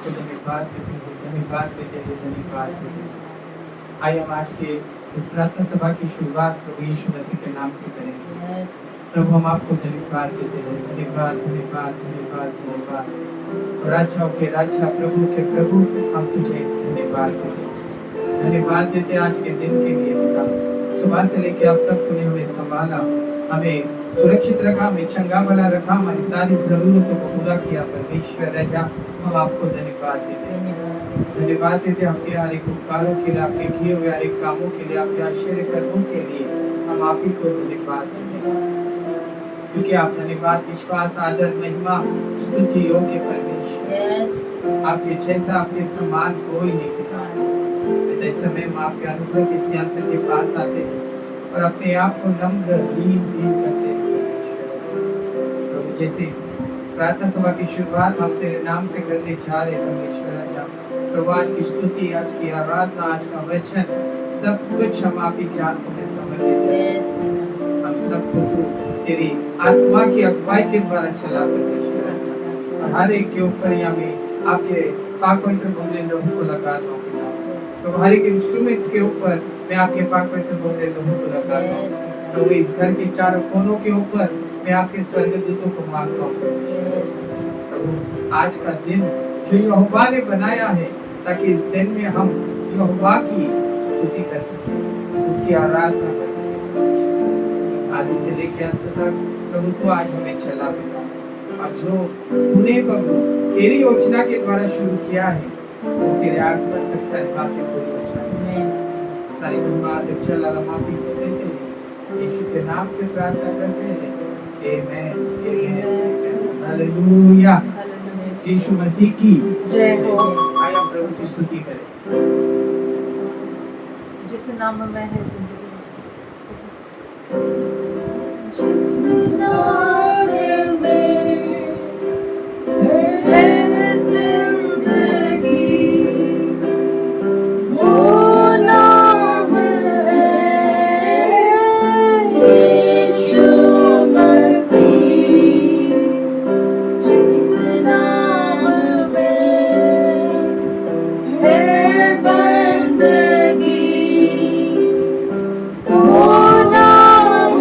आपको धन्यवाद देते हैं, धन्यवाद देते हैं, धन्यवाद देते हैं। आइए हम आज के इस प्रार्थना सभा की शुरुआत प्रभु यीशु मसीह के नाम से करेंगे। प्रभु हम आपको धन्यवाद देते हैं, धन्यवाद धन्यवाद धन्यवाद धन्यवाद। और राजाओं के राजा प्रभु के प्रभु हम तुझे धन्यवाद देते हैं, धन्यवाद देते हैं आज के दिन के लिए पिता। सुबह से लेकर अब तक तूने हमें संभाला, हमें सुरक्षित रखा, हमें चंगा भला रखा, हमारी सारी जरूरतों को पूरा किया। परमेश्वर राजा हम आपको धन्यवाद देते हैं, धन्यवाद देते हैं आपके हर एक उपकारों के लिए, आपके किए हुए हर एक कामों के लिए, आपके आश्चर्य कर्मों के लिए हम आप ही को धन्यवाद देते हैं, क्योंकि आप धन्यवाद, विश्वास, आदर, महिमा, स्तुति योग्य परमेश्वर। आपके जैसा, आपके समान कोई नहीं पिता। इस समय हम आपके अनुग्रह के सिंहासन के पास आते हैं और अपने आप को नम्र लीन करते हैं प्रभु। जैसे इस प्रार्थना सभा की शुरुआत हम तेरे नाम से करने जा रहे हैं परमेश्वर राजा प्रभु, आज की स्तुति, आज की आराधना, आज का वचन, सब कुछ हम आप ही के हाथों में समर्पित हैं। हम सबको तू तेरी आत्मा की अगुवाई के द्वारा चला परमेश्वर राजा, और हर एक के ऊपर हमें आपके पाक पवित्र बोले लोगों को लगा दो तो हर एक इंस्ट्रूमेंट्स के ऊपर मैं आपके पाक पवित्र बोले लोगों को लगा दो। तो इस घर के चारों कोनों के ऊपर मैं आपके स्वर्गदूतों को मांगता हूँ प्रभु। आज का दिन जो यहोवा ने बनाया है, ताकि इस दिन में हम यहोवा की स्तुति कर सके, उसकी आराधना कर सके आदि से लेकर अंत तक। प्रभु तू आज हमें चला पिता, और जो तूने प्रभु तेरी योजना के द्वारा शुरू किया है वो तेरे आगमन तक सारी बातें पूरी हो जाए। सारी बातें चला माफी को देते हैं, यीशु के नाम से प्रार्थना करते हैं, आमेन आमेन हालेलुया। यीशु मसीह की जय हो। आइए हम प्रभु की स्तुति करें। जिस नाम में है जिंदगी, जिस नाम में है जिंदगी, वो नाम है यीशु मसीह। जिस नाम में है बंदगी, वो नाम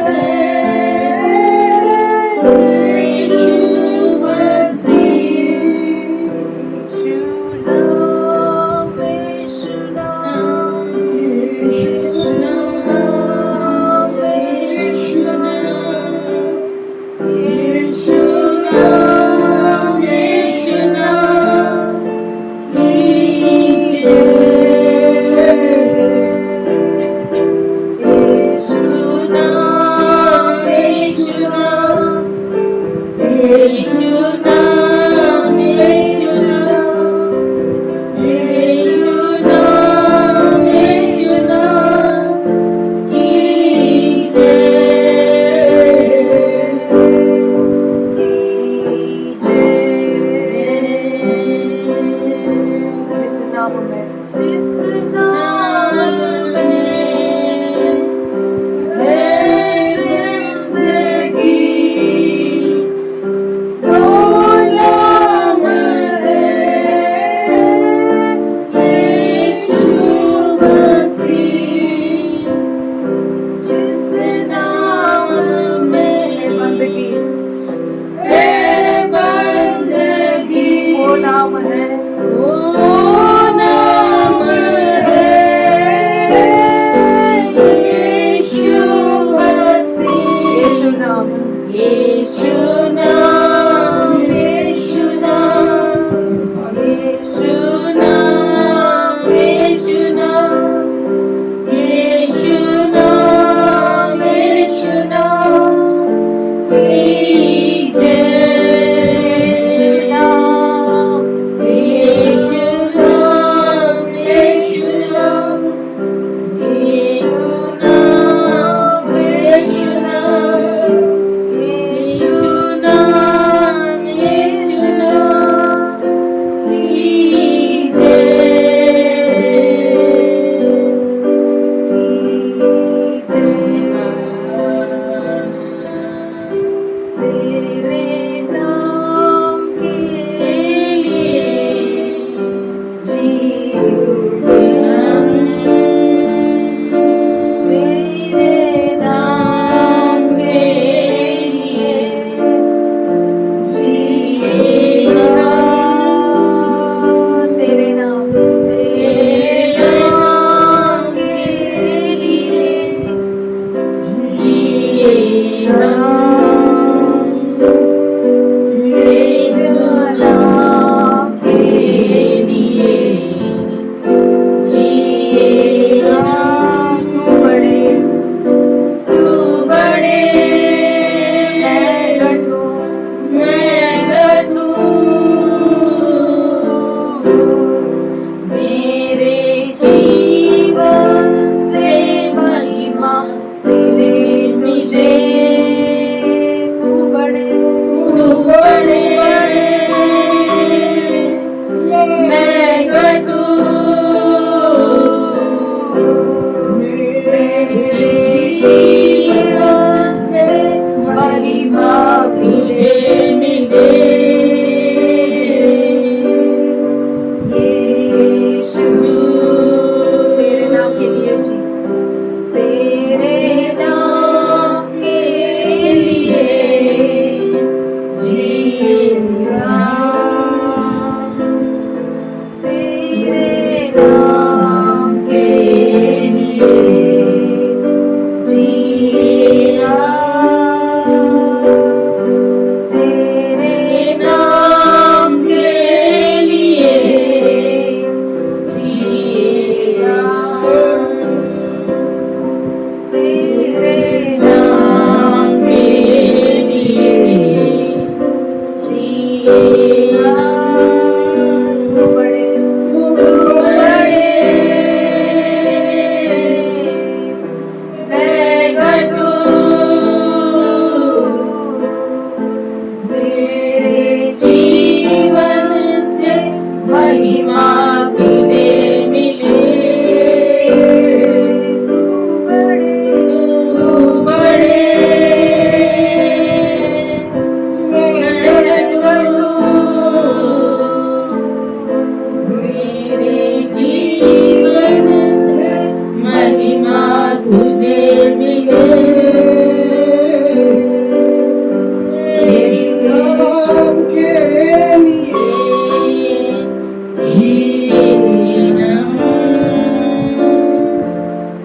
है यीशु मसीह। यीशु नाम, यीशु नाम, यीशु नाम, यीशु नाम, यीशु नाम, यीशु नाम की जय। यीशु नाम, यीशु नाम, यीशु नाम, यीशु नाम, यीशु नाम, यीशु नाम की जय, की जय। जिस नाम में, जिस नाम में है जिंदगी, वो नाम है यीशु मसीह। जिस नाम में बंदगी है बंदगी, वो नाम है, वो नाम है यीशु मसीह। यीशु नाम, यीशु नाम, यीशु नाम, यीशु नाम, यीशु नाम, यीशु नाम, यीशु नाम की जय। यीशु नाम, यीशु महिमा तुझे मिले, तू बड़े मेरे जीवन से महिमा तुझे मिले, यीशु नाम के लिए जिए हम,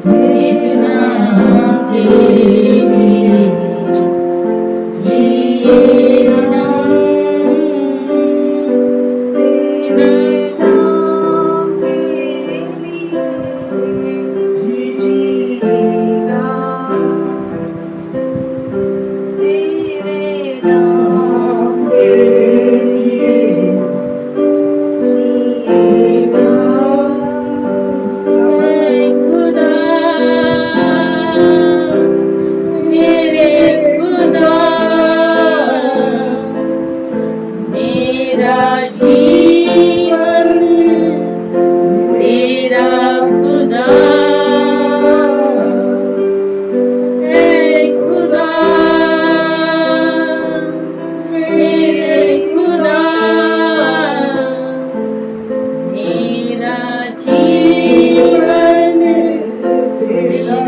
यीशु नाम के लिए जिए हम, तेरे नाम के लिए जिएगा, तेरे नाम के लिए जिएगा। ऐ खुदा मेरे खुदा, मेरा जीवन तेरा खुदा, ऐ खुदा मेरे खुदा, मेरा जीवन तेरा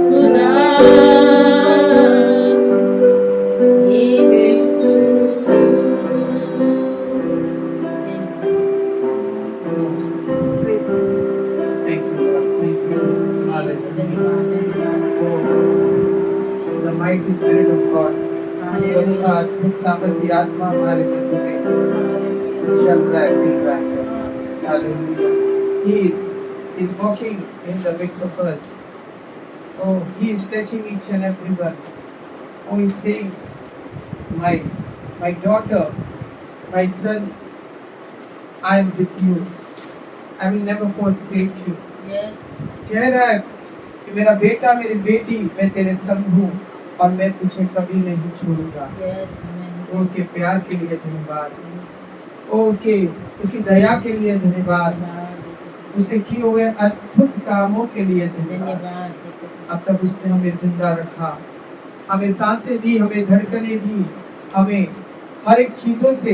खुदा, यीशु। Thank you, Lord. Thank you, Jesus. Hallelujah. Oh, the mighty Spirit of God. प्रभु का अद्भुत सामर्थ्य आत्मा हमारे मध्य में चल रहा है, मिल रहा है। Hallelujah. He is walking in the midst of us. Oh, He is touching each and every one. Oh, He is saying, my daughter, my son, I am with you. I will never forsake you. Yes. कह रहा है कि मेरा बेटा मेरी बेटी मैं तेरे संग हूँ और मैं तुझे कभी नहीं छोड़ूंगा। Yes. Amen. तो उसके प्यार के लिए धन्यवाद, और उसकी दया के लिए धन्यवाद, उसके किए हुए अद्भुत कामों के लिए धन्यवाद। अब तक उसने हमें जिंदा रखा, हमें सांसें दी, हमें धड़कनें दी, हमें हर एक चीजों से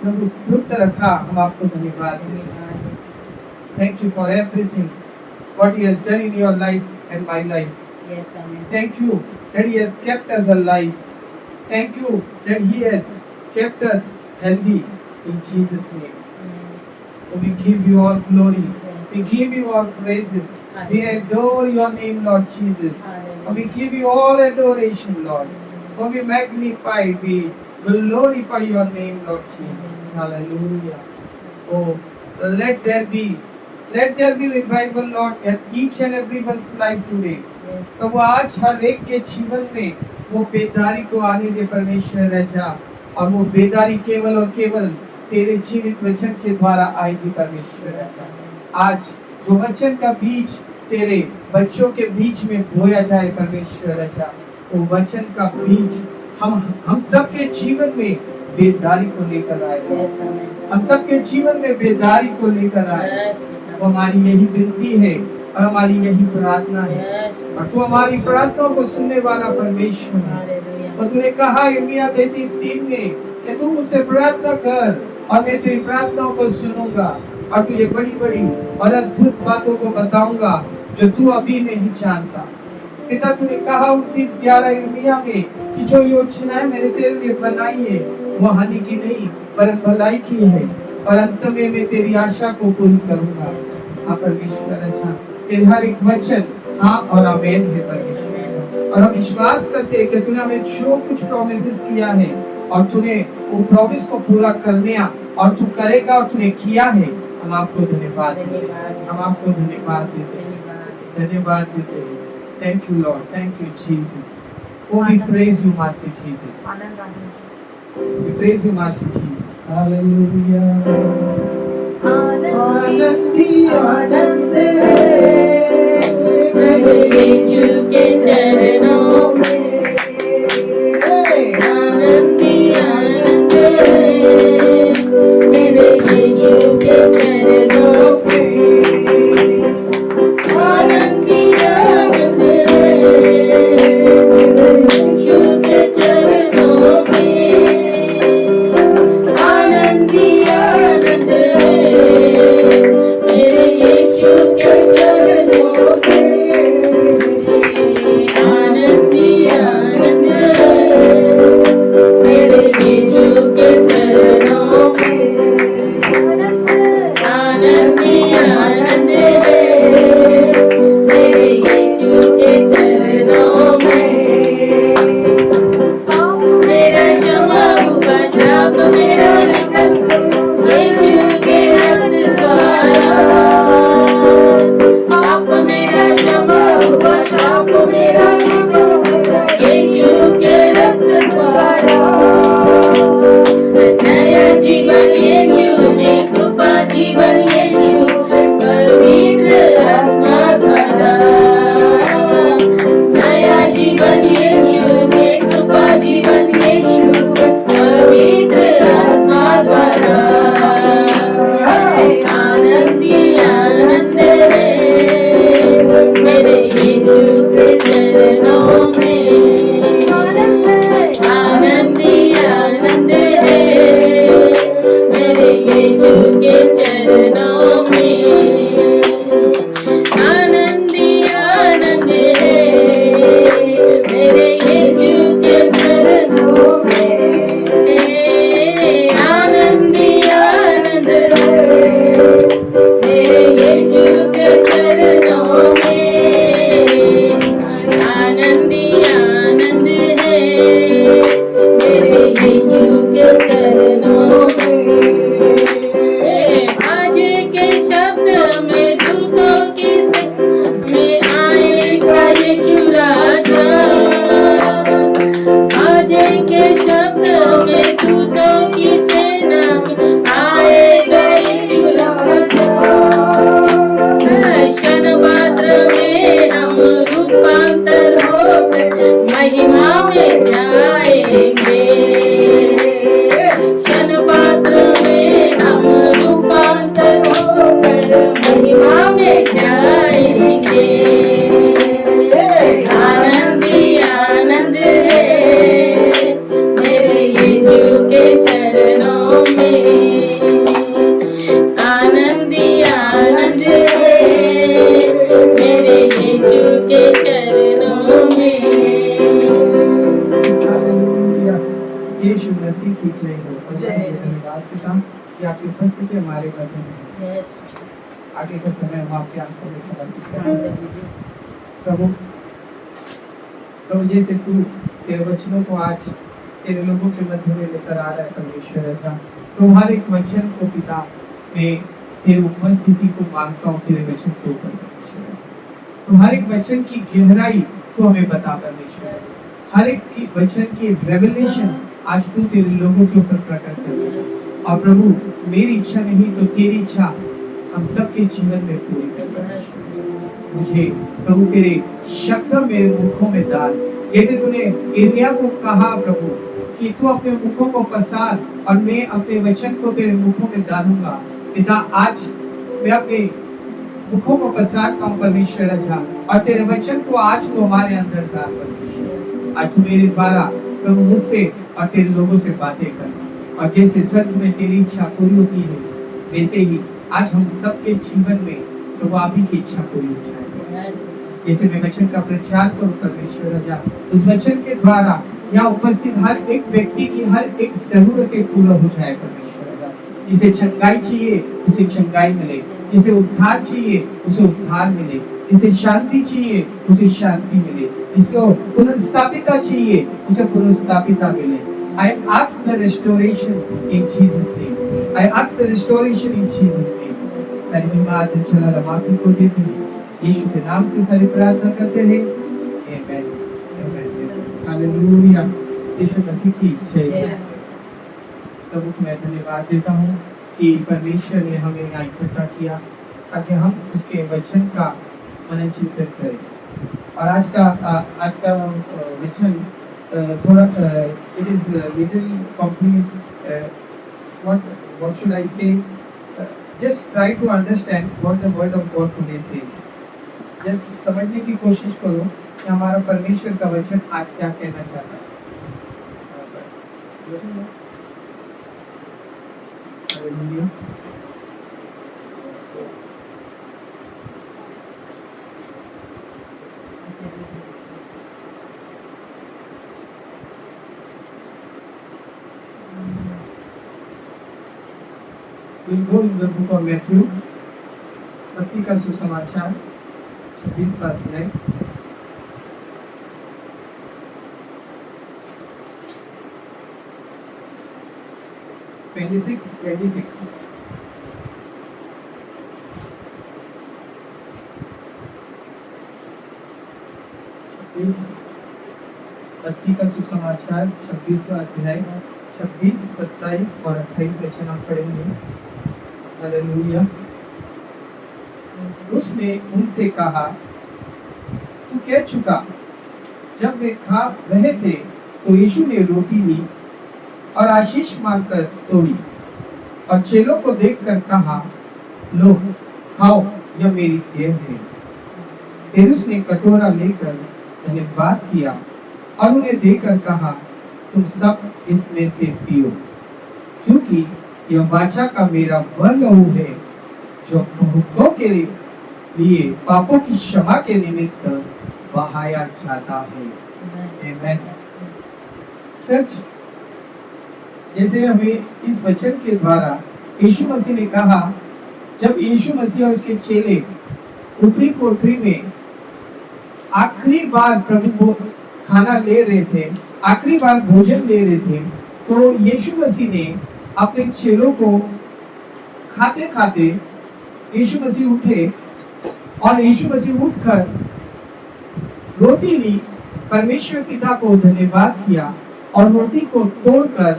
प्रभु तृप्त रखा। हम आपको धन्यवाद देते हैं। Thank you for everything what He has done in your life and my life. Yes, amen. Thank you that He has kept us alive. Thank you that He has kept us healthy in Jesus' name. Amen. So we give you all glory. Yes. We give you all praises. We Hallelujah. adore your name, Lord Jesus. Hallelujah. And we give you all adoration, Lord. For we magnify, we glorify your name, Lord Jesus. Hallelujah. Oh, let there be revival, Lord, in each and everyone's life today. Yes. प्रभु आज हर एक के जीवन में वो बेदारी को आने दे परमेश्वर राजा, और वो बेदारी केवल और केवल तेरे जीवित वचन के द्वारा आएगी परमेश्वर राजा। आज जो वचन का बीज तेरे बच्चों के बीच में बोया जाए परमेश्वर राजा, वो वचन का बीज हम सबके जीवन में बेदारी को लेकर आए। Yes, amen. हम सबके जीवन में बेदारी को लेकर आए। Yes, वो हमारी यही विनती है और हमारी यही प्रार्थना है, yes. और तू हमारी प्रार्थनाओं को सुनने वाला परमेश्वर है। Hallelujah. और तूने कहा यिर्मयाह 33:3 में कि तू मुझसे प्रार्थना कर और मैं तेरी प्रार्थनाओं को सुनूंगा और तुझे बड़ी बड़ी और अद्भुत बातों को बताऊंगा जो तू अभी नहीं जानता। पिता तूने कहा 29:11 यिर्मयाह में कि जो योजनाएं मैंने तेरे लिए बनाई है वो हानि की नहीं पर भलाई की है, और अंत में मैं तेरी आशा को पूरी करूंगा। हाँ परमेश्वर अच्छा, तेरे हर एक वचन हाँ और आमीन है परमेश्वर। और हम विश्वास करते हैं कि तूने हमें जो कुछ प्रॉमिसेस किया है और तूने वो प्रॉमिस को पूरा करने और तू करेगा और तूने किया है, हम आपको धन्यवाद देते हैं। हम आपको धन्यवाद देते हैं, धन्यवाद देते हैं। Thank you Lord, thank you Jesus. Oh, we praise you, Master Jesus. We praise you, Master Jesus. Hallelujah. Anandi आनंद है प्रभु यीशु के चरणों में, आनंदी आनंद है मेरे यीशु के चरणों में आनंदी आनंद यीशु के चरणों में आनंदी आनंद मेरे यीशु के चरणों में आनंदी आनंद मेरे यीशु के चरणों में आनंदी आनंद मेरे यीशु के चरणों में मेरा क्षमा हुआ शाप मेरा निकल यीशु के रक्त द्वारा पाप मेरा क्षमा हुआ शाप मेरा निकल यीशु के रक्त द्वारा नया जीवन यीशु में कृपा जीवन यीशु पवित्र आत्मा द्वारा नया जीवन यीशु में कृपा जीवन यीशु पवित्र आत्मा द्वारा आनंदी आनंद मेरे यीशु के चरणों में आनंदी आनंद मेरे यीशु के चरणों में आनंदी आनंद मेरे यीशु के चरणों में आनंदी आनंद मेरे यीशु के चरणों में आनंदी आनंद मेरे यीशु के चरणों में आज के शब्द में दूतों की में आएगा यीशु राजा आज के शब्द में दूतों की सेना में आएगा यीशु राजा दर्शन पात्र में हम रूपांतर होकर महिमा में जाएंगे शन पात्र में हम रूपांतर होकर महिमा में जाएंगे आनंदी आनंद मेरे यीशु के चरणों में आनंदी आनंद मेरे यीशु के चरणों में हालेलुया। यीशु मसीह की जय हो। और मैं धन्यवाद देता हूं कि आपकी उपस्थिति हमारे मध्य में है। आगे का समय हम आपके आंखों में समर्पित करते हैं। प्रभु प्रभु जैसे तू तेरे वचनों को आज तेरे लोगों के मध्य में लेकर आ रहा है परमेश्वर राजा, तो हर एक वचन को पिता मैं तेरी उपस्थिति को मांगता हूँ तेरे वचन के ऊपर परमेश्वर राजा। तो हर एक वचन की गहराई तू हमें बता परमेश्वर राजा। हर एक की वचन की रेवलेशन आज तू तेरे लोगों के ऊपर प्रकट कर। और प्रभु मेरी इच्छा नहीं तो तेरी इच्छा हम सबके जीवन में पूरी कर। मुझे प्रभु तेरे शब्द मेरे मुखों में डाल, जैसे तूने यिर्मयाह को कहा प्रभु कि तू अपने मुखों को पसार और मैं अपने वचन को तेरे मुखों में डालूंगा। पिता आज मैं अपने मुखों को पसारता हूँ परमेश्वर राजा, और तेरे वचन को आज तू हमारे अंदर डाल परमेश्वर। आज तू मेरे द्वारा प्रभु मुझसे और तेरे लोगों से बातें कर, और जैसे स्वर्ग में तेरी इच्छा पूरी होती है वैसे ही आज हम सबके जीवन में प्रभु आप ही की इच्छा पूरी हो जाए। जैसे मैं वचन का प्रचार करूं परमेश्वर राजा, उस वचन के द्वारा यहाँ उपस्थित हर एक व्यक्ति की हर एक जरूरतें पूरा हो जाए परमेश्वर राजा। जिसे चंगाई चाहिए उसे चंगाई मिले, जिसे उद्धार चाहिए उसे उद्धार मिले, जिसे शांति चाहिए उसे शांति मिले, जिसको पुनर्स्थापिता चाहिए उसे पुनर्स्थापिता मिले। I ask the restoration in Jesus' name. I ask the restoration in Jesus' name. सारी महिमा चला रमापी को देते हैं, यीशु के नाम से सारी प्रार्थना करते हैं। Amen. Amen. हालेलुया। यीशु मसीह की जय। प्रभु को मैं धन्यवाद देता हूँ कि परमेश्वर ने हमें यहाँ इकट्ठा किया ताकि हम उसके वचन का मनन चिंतन करें। और आज का वचन थोड़ा it is little complete, what should I say, just try to understand what the word of God today says. Just समझने की कोशिश करो कि हमारा परमेश्वर का वचन आज क्या कहना चाहता है. Hallelujah. We'll go in the book of Matthew. मत्ती का सुसमाचार 26वां अध्याय. Twenty-six. मत्ती का सुसमाचार 26वां अध्याय 26, 27 और 28 वचन हम पढ़ेंगे. हालेलुया. उसने उनसे कहा, तू कह चुका. जब वे खा रहे थे तो यीशु ने रोटी ली और आशीष मांगकर तोड़ी और चेलों को देखकर कहा, लो खाओ, यह मेरी देह है. फिर उसने कटोरा लेकर धन्यवाद किया और उन्हें देकर कहा, तुम सब इसमें से पियो, क्योंकि यह वाचा का मेरा वह लहू है जो बहुतों के लिए पापों की क्षमा के निमित्त बहाया जाता है. आमेन. चर्च, जैसे हमें इस वचन के द्वारा यीशु मसीह ने कहा, जब यीशु मसीह और उसके चेले ऊपरी कोठरी में आखिरी बार प्रभु को खाना ले रहे थे, आखिरी बार भोजन ले रहे थे, तो यीशु मसीह ने अपने चेलों को खाते खाते यीशु मसीह उठे और यीशु मसीह उठकर रोटी ली, परमेश्वर पिता को धन्यवाद किया और रोटी को तोड़कर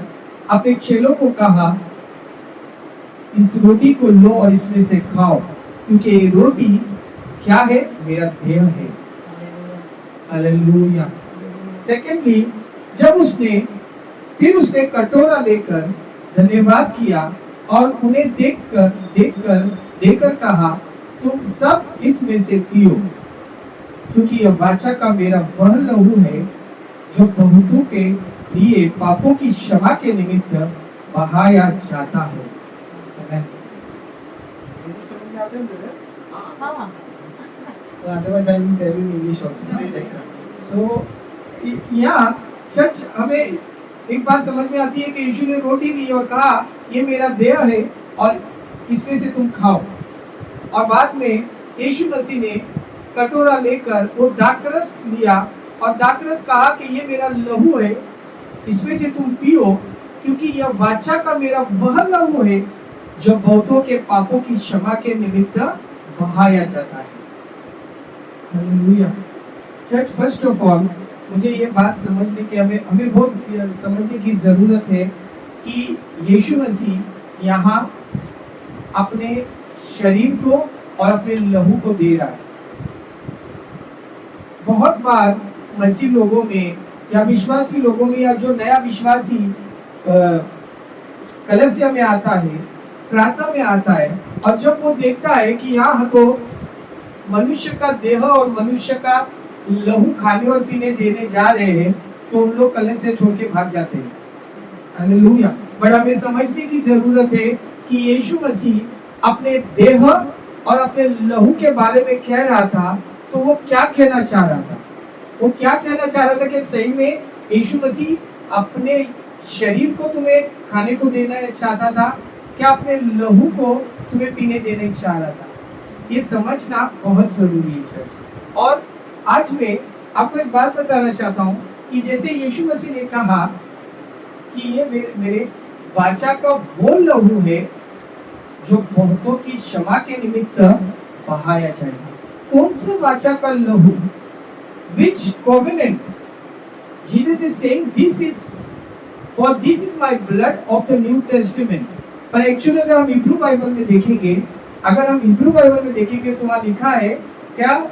अपने चेलों को कहा, इस रोटी को लो और इसमें से खाओ, क्योंकि ये रोटी क्या है? मेरा देह है. हालेलुया. सेकेंडली, जब उसने कटोरा लेकर धन्यवाद किया और उन्हें देखकर कहा, तुम सब इसमें से पियो, क्योंकि यह वाचा का मेरा वह लहू है जो बहुतों के लिए पापों की क्षमा के निमित्त बहाया जाता है. आमेन. समझ में आता है? हाँ. Otherwise I will tell you in English also. So यहाँ चर्च हमें एक बात समझ में आती है कि यीशु ने रोटी ली और कहा, ये मेरा देह है और इसमें से तुम खाओ. और बाद में यीशु मसीह ने कटोरा लेकर वो दाखरस लिया और दाखरस कहा कि ये मेरा लहू है, इसमें से तुम पियो, क्योंकि यह वाचा का मेरा वह लहू है जो बहुतों के पापों की क्षमा के निमित्त बहाया जाता है. Hallelujah. Church, first of all मुझे ये बात समझने की हमें बहुत समझने की जरूरत है कि यीशु मसीह यहाँ अपने शरीर को और अपने लहू को दे रहा है. बहुत बार मसीह लोगों में या विश्वासी लोगों में या जो नया विश्वासी कलीसिया में आता है, प्रार्थना में आता है, और जब वो देखता है कि यहाँ तो मनुष्य का देह और मनुष्य का लहू खाने और पीने देने जा रहे हैं, तो उन लोग कलीसिया छोड़ के भाग जाते हैं. हालेलुया. बट हमें समझने की जरूरत है कि यीशु मसीह अपने देह और अपने लहू के बारे में कह रहा था, तो वो क्या कहना चाह रहा था? वो क्या कहना चाह रहा था कि सही में यीशु मसीह अपने शरीर को तुम्हें खाने को देना चाहता था, क्या अपने लहू को तुम्हें पीने देने चाह रहा था? ये समझना बहुत जरूरी है. और आज मैं आपको एक बात बताना चाहता हूँ कि जैसे यीशु मसीह ने कहा कि ये मेरे वाचा का वो लहू है जो बहुतों की क्षमा के निमित्त बहाया जाएगा. कौन से वाचा का लहू? Which covenant? Jesus is saying this is my blood of the New Testament. पर एक्चुअली अगर हम हिब्रू बाइबल में देखेंगे, तो वहाँ लिखा है क्या?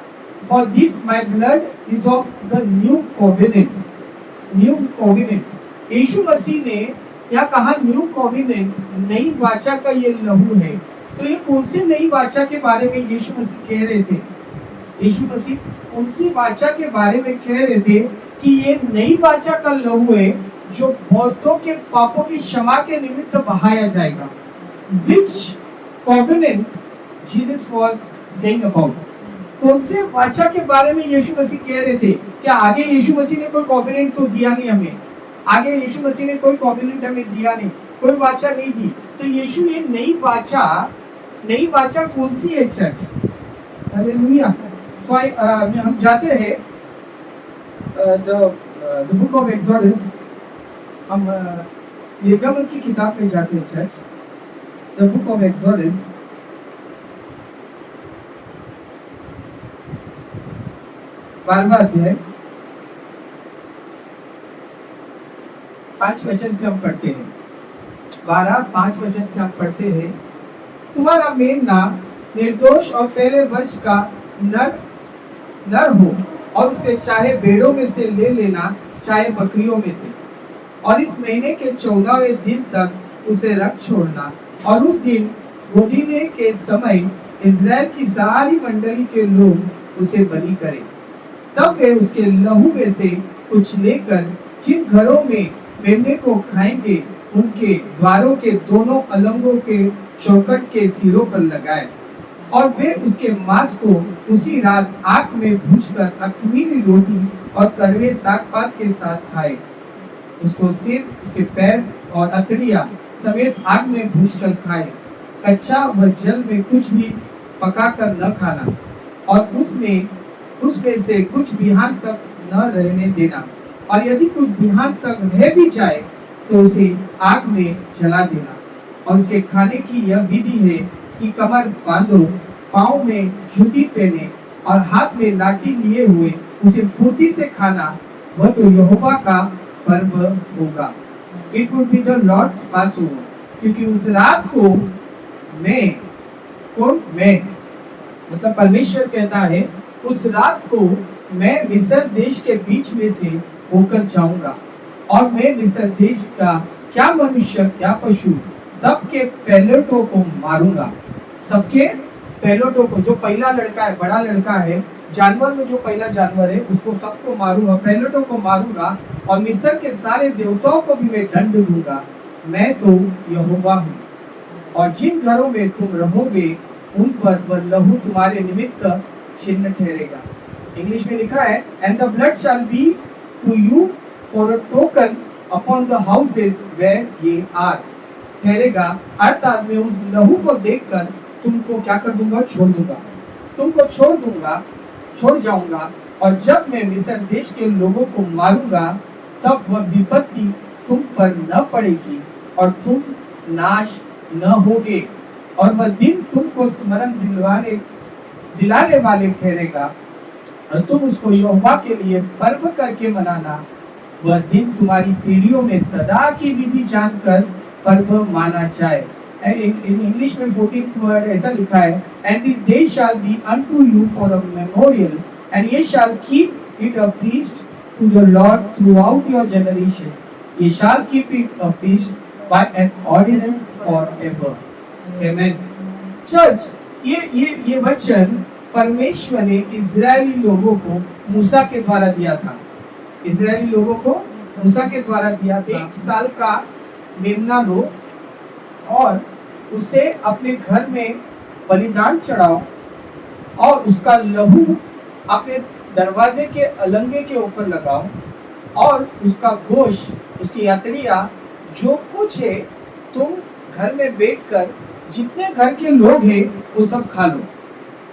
For this my blood is of the new covenant. New covenant. यीशु मसीह ने क्या कहा? न्यू कोविनेंट, नई वाचा का ये लहू है. तो ये कौन सी नई वाचा के बारे में यीशु मसीह कह रहे थे? यीशु मसीह कौन सी वाचा के बारे में कह रहे थे कि ये नई वाचा का लहू है जो बहुतों के पापों की क्षमा के निमित्त बहाया जाएगा। Which covenant Jesus was saying about? कौन से वाचा के बारे में यीशु मसीह कह रहे थे? क्या आगे यीशु मसीह ने कोई कॉवेनेंट तो दिया नहीं हमें? आगे यीशु मसीह ने कोई कॉवेनेंट हमें दिया नहीं, कोई वाचा नहीं दी। तो यीशु ये नई वाचा कौन सी है चर्च? हालेलुया। तो हम जाते हैं द बुक ऑफ एक्सोडस। हम निर्गमन की किताब में जाते हैं church. The book of exodus, बारहवां अध्याय 5 वचन से हम पढ़ते हैं। 12-5 वचन से हम पढ़ते हैं। तुम्हारा मेमना निर्दोष और पहले वर्ष का नर हो, और उसे चाहे भेड़ों में से ले लेना, चाहे बकरियों में से, और इस महीने के 14वें दिन तक उसे रख छोड़ना। और उस दिन गोदीने के समय इज़राइल की सारी मंडली के लोग उसे बलि करें। तब वे उसके लहू में से कुछ लेकर जिन घरों में मेमने को खाएंगे, उनके द्वारों के दोनों अलंगों के चौखट के सिरों पर लगाए, और वे उसके मांस को उसी रात आग में भूनकर अख़मीरी रोटी और कड़वे साग-पात के साथ खाए। उसको सिर, उसके पैर और अतड़ियाँ समेत आग में भूनकर खाए। कच्चा व जल में कुछ भी पकाकर न खाना, और उसमें से कुछ बिहान तक न रहने देना, और यदि कुछ बिहान तक रह भी जाए तो उसे आग में जला देना। और उसके खाने की यह विधि है कि कमर बांधो, पाँव में जूती पहने और हाथ में लाठी लिए हुए उसे फुर्ती से खाना, वह तो यहोवा का पर्व होगा। It would be the Lord's Passover, क्योंकि उस रात को मैं मतलब परमेश्वर कहता है, उस रात को मैं मिस्र देश के बीच में से होकर जाऊंगा, और मैं मिस्र देश का क्या मनुष्य क्या पशु सबके पहलोटों को मारूंगा। सबके पहलोटों को, जो पहला लड़का है, बड़ा लड़का है, जानवर में जो पहला जानवर है, उसको सबको मारूंगा, पहलोटों को मारूंगा। और मिस्र के सारे देवताओं को भी मैं दंड दूंगा। मैं तो यहोवा हूँ। और जिन घरों में तुम रहोगे उन पर वह लहू तुम्हारे निमित्त चिन्ह ठहरेगा। इंग्लिश में लिखा है, and the blood shall be to you for a token upon the houses where ye are. ठहरेगा अर्थात मैं उस लहू को देखकर तुमको क्या कर दूंगा? छोड़ दूंगा। तुमको छोड़ जाऊंगा। और जब मैं मिस्र देश के लोगों को मारूंगा, तब वह विपत्ति तुम पर न पड़ेगी और तुम नाश न होगे। और वह दिन तुमको स्मरण दिलाने वाले ठहरेगा, और तुम उसको यहोवा के लिए पर्व करके मनाना। वह दिन तुम्हारी पीढ़ियों में सदा की विधि जानकर पर्व माना जाए। इन इंग्लिश में 14th वर्ड ऐसा लिखा है, and this day shall be unto you for a memorial, and ye shall keep it a feast to the Lord throughout your generation. Ye shall keep it a feast by an ordinance for ever. आमेन। Church, ये वचन परमेश्वर ने Israeli लोगों को मूसा के द्वारा दिया था। इजरायली लोगों को मूसा के द्वारा दिया था। 1 साल का मेमना लो और उसे अपने घर में बलिदान चढ़ाओ, और उसका लहू अपने दरवाजे के अलंगे के ऊपर लगाओ, और उसका गोश्त, उसकी अतड़ियाँ, जो कुछ है, तुम घर में बैठकर जितने घर के लोग हैं वो सब खा लो।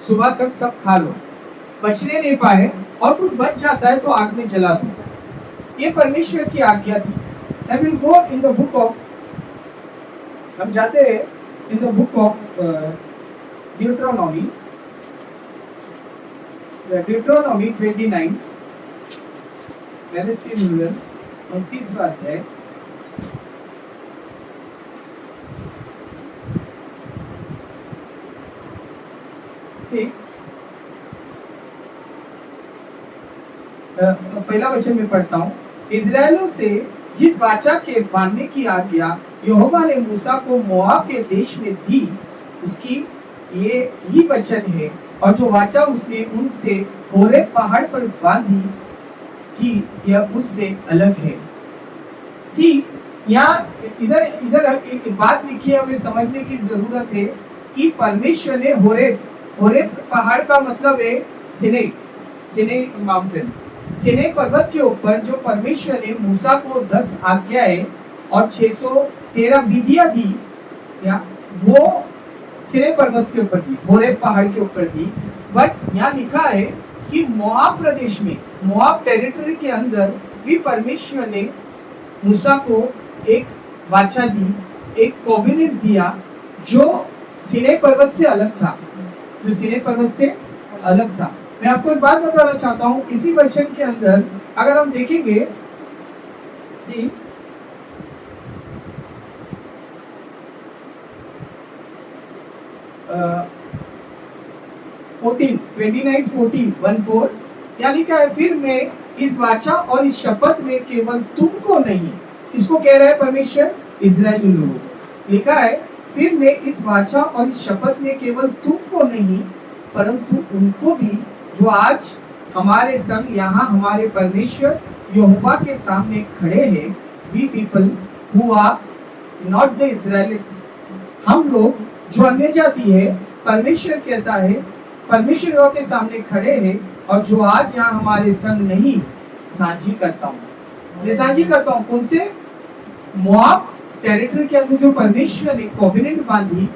सुबह तक सब खा लो। बचने नहीं पाए और कुछ बच जाता है तो आग में जला दो। ये परमेश्वर की आज्ञा थी। I will go in the book of, हम जाते हैं in the book of Deuteronomy 29, व्यवस्थित रूलर 29वां अध्याय। पहला वचन में पढ़ता हूँ। इजराइलों से जिस वाचा के बांधने की आज्ञा यहोवा ने मूसा को मोआब के देश में दी, उसकी ये ही वचन है, और जो वाचा उसने उनसे होरेब पहाड़ पर बांधी थी यह उससे अलग है। सी यहाँ इधर इधर एक बात लिखी है, हमें समझने की जरूरत है कि परमेश्वर ने होरेब पहाड़ का मतलब है सिने माउंटेन, सिने पर्वत के ऊपर जो परमेश्वर ने मूसा को 10 आज्ञाएं और 613 विधियां दी, या वो सिने पर्वत के ऊपर थी, होरेब पहाड़ के ऊपर थी। बट यहाँ लिखा है कि मोआब प्रदेश में, मोआब टेरिटरी के अंदर भी परमेश्वर ने मूसा को एक वाचा दी, एक कोवेनेंट दिया जो सिने पर्वत से अलग था, जो सिने पर्वत से अलग था। मैं आपको एक बात बताना चाहता हूँ, इसी वचन के अंदर अगर हम देखेंगे, सी 29:14 क्या लिखा है, फिर मैं इस वाचा और इस शपथ में केवल तुमको नहीं, किसको कह रहा है परमेश्वर, इजरायली लोगों। लिखा है फिर मैं इस वाचा और इस शपथ में केवल तुमको नहीं परंतु उनको भी जो आज हमारे संग यहाँ हमारे परमेश्वर यहोवा के सामने खड़े हैं, we people who are not the Israelites, हम लोग जो अन्य जाति है, परमेश्वर कहता है परमेश्वर के सामने खड़े हैं और जो आज यहाँ हमारे संग नहीं, साझी करता हूँ, मैं साझी करता हूँ कौन से, मोआब टेरिटरी के अंदर जो परमेश्वर ने कोवेनेंट बांधी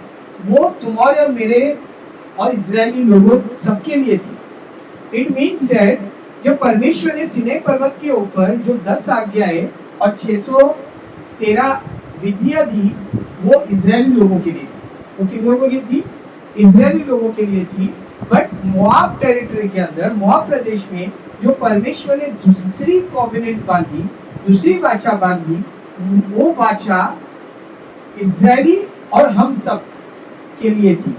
वो तुम्हारे और मेरे और इजरायली लोगों सबके लिए थी। इट मीन्स दैट जब परमेश्वर ने सिनै पर्वत के ऊपर जो 10 आज्ञाएं और 613 विधियां दी वो इजरायली लोगों के लिए थी, वो किन लोगों के लिए थी, इजरायली लोगों के लिए थी। बट मोआब टेरिटरी के अंदर, मोआब प्रदेश में जो परमेश्वर ने दूसरी कोवेनेंट बांधी, दूसरी वाचा बांधी, वो वाचा इजरायली और हम सब के लिए थी।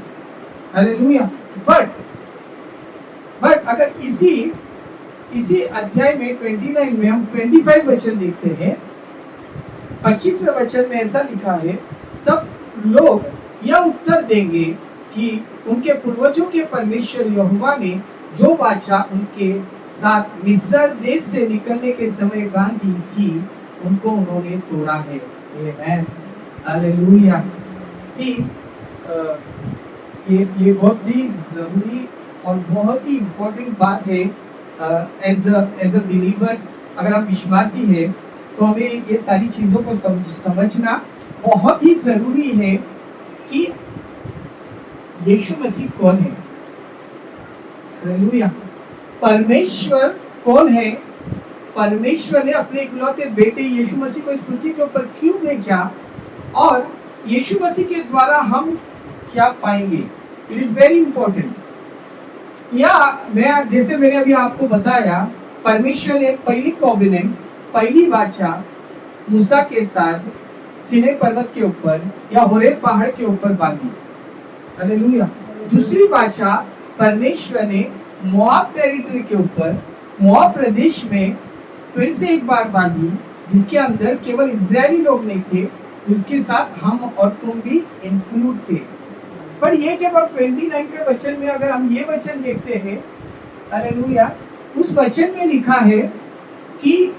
हालेलुया। बट अगर इसी अध्याय में 29 में हम 25 वचन देखते हैं, 25वें वचन में ऐसा लिखा है, तब लोग यह उत्तर देंगे कि उनके पूर्वजों के परमेश्वर यहोवा ने जो वाचा उनके साथ मिस्र देश से निकलने के समय बांधी थी उनको उन्होंने तोड़ा है। आमेन, हालेलुया। सी ये बहुत ही जरूरी और बहुत ही इम्पोर्टेंट बात है। एज अ बिलीवर्स, अगर हम विश्वासी है तो हमें ये सारी चीजों को समझना बहुत ही जरूरी है कि यीशु मसीह कौन है। हालेलुया। परमेश्वर कौन है, परमेश्वर ने अपने इकलौते बेटे यीशु मसीह को इस पृथ्वी के ऊपर क्यों भेजा और यीशु मसीह के द्वारा हम क्या पाएंगे, इट इज वेरी इंपॉर्टेंट। या मैं जैसे मैंने अभी आपको बताया, परमेश्वर ने पहली कोवेनेंट, पहली वाचा मूसा के साथ सिनै पर्वत के ऊपर या होरेब पहाड़ के ऊपर बांधी। हालेलुया। दूसरी वाचा परमेश्वर ने मोआब टेरिटरी के ऊपर, मोआब प्रदेश में फिर से एक बार बांधी, जिसके अंदर केवल इजरायली लोग नहीं थे, उनके साथ हम और तुम भी इंक्लूड थे। पर ये जब आप 29 के वचन में अगर हम ये वचन देखते हैं, हालेलुया, उस वचन में लिखा है कि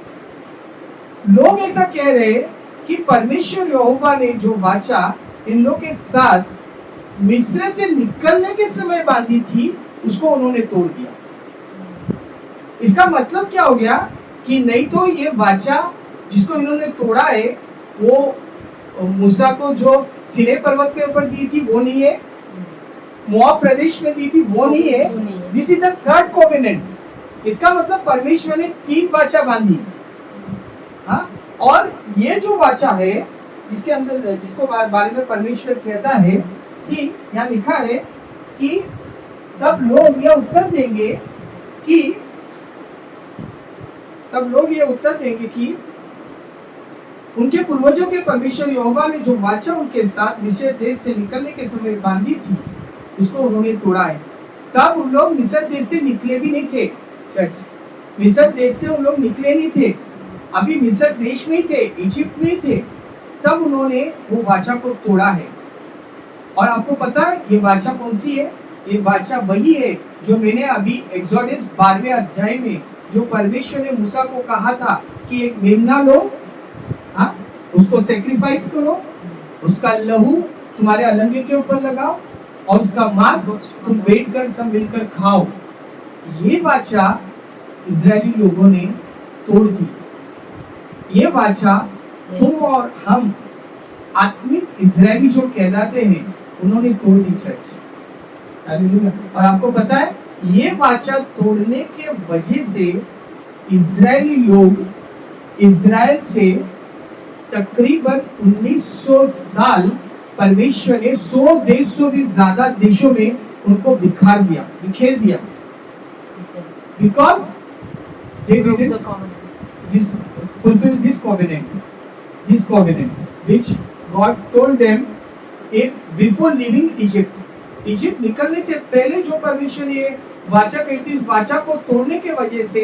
लोग ऐसा कह रहे कि परमेश्वर यहोवा ने जो वाचा इन लोगों के साथ मिस्र से निकलने के समय बांधी थी उसको उन्होंने तोड़ दिया। इसका मतलब क्या हो गया कि नहीं तो ये वाचा जिसको इन्होंने तोड़ा है वो मूसा को जो सिनै पर्वत के ऊपर दी थी वो नहीं है, मोआब प्रदेश में दी थी वो नहीं है, this is the third covenant. इसका मतलब परमेश्वर ने 3 वाचा बांधी। हाँ, और ये जो वाचा है जिसके अंदर, जिसको बारे में परमेश्वर कहता है, सी यहाँ लिखा है कि तब लोग यह उत्तर देंगे कि उनके पूर्वजों के परमेश्वर यहोवा ने जो वाचा उनके साथ मिस्र देश से निकलने के समय बांधी थी उसको उन्होंने तोड़ा है। तब उन लोग मिस्र देश से निकले भी नहीं थे, चर्च, मिस्र देश से उन लोग निकले नहीं थे, अभी मिस्र देश में ही थे, इजिप्ट में ही थे, तब उन्होंने वो वाचा को तोड़ा है। और आपको पता है ये वाचा कौन सी है? ये वाचा वही है जो मैंने अभी एक्सोडस 12वें अध्याय में जो परमेश्वर ने मूसा को कहा था कि एक मेमना लो, हाँ, उसको सेक्रीफाइस करो, उसका लहू तुम्हारे अलंगे के ऊपर लगाओ और उसका मांस तुम बैठकर सब मिलकर खाओ। ये वाचा इजरायली लोगों ने तोड़ दी। ये वाचा तुम और हम आत्मिक इजरायली जो कहलाते हैं उन्होंने तोड़ दी चर्च। हालेलुया। और आपको पता है ये वाचा तोड़ने के वजह से इजरायली लोग इजराइल से तकरीबन 1900 साल परमेश्वर ने 100 देशों से ज्यादा देशों में उनको बिखेर दिया because they Broke didn't the covenant. fulfill this covenant which God told them before leaving Egypt. Egypt निकलने से पहले जो परमेश्वर ने वाचा कही थी, इस वाचा को तोड़ने के वजह से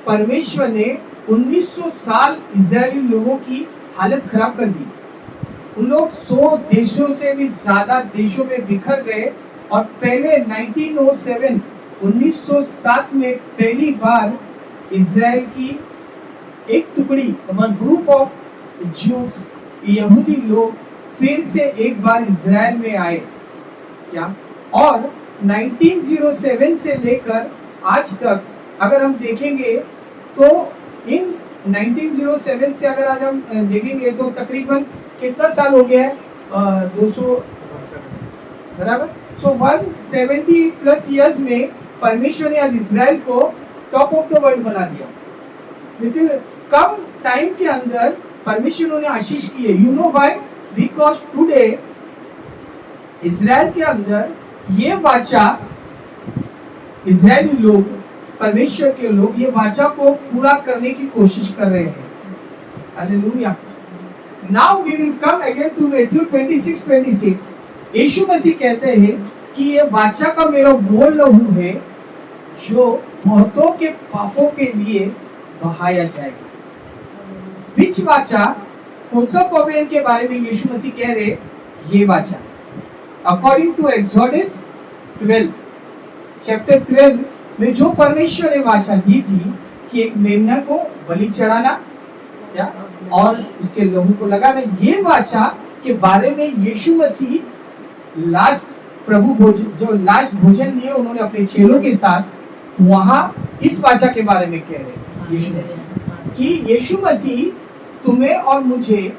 परमेश्वर ने 1900 साल इजरायली लोगों की हालत खराब कर दी। उन लोग 100 देशों से भी ज्यादा देशों में बिखर गए और पहले 1907 में पहली बार इजराइल की एक टुकड़ी, ग्रुप ऑफ ज्यूज, यहूदी लोग फिर से एक बार इजराइल में आए क्या। और 1907 से लेकर आज तक अगर हम देखेंगे तो इन 1907 से अगर आज हम देखेंगे तो तकरीबन कितना साल हो गया है? 200 बराबर। सो 170 प्लस इयर्स में परमेश्वर ने आज इजराइल को टॉप ऑफ द वर्ल्ड बना दिया। लेकिन कम टाइम के अंदर परमेश्वर ने आशीष की है। You know why? Because today Israel के अंदर ये वाचा, इजरायली लोग, परमेश्वर के लोग ये वाचा को पूरा करने की कोशिश कर रहे हैं। Hallelujah. Now we will come again to Matthew 26:26। Yeshu Masih कहते हैं कि ये वाचा का मेरा वो लहू है जो बहुतों के पापों के लिए बहाया जाएगा। विच वाचा, कौन सा कॉवेनेंट के बारे में यीशु मसीह कह रहे? ये वाचा अकॉर्डिंग टू एक्सोडस 12 चैप्टर 12 में जो परमेश्वर ने वाचा दी थी कि एक मेमना को बलि चढ़ाना क्या और उसके लहू को लगाना। ये वाचा के बारे में यीशु मसीह लास्ट प्रभु भोजन, जो लास्ट भोजन लिए उन्होंने अपने चेलों के साथ, वहां इस वाचा के बारे में कह रहे यीशु मसीह कि यीशु मसीह तुम्हें और मुझे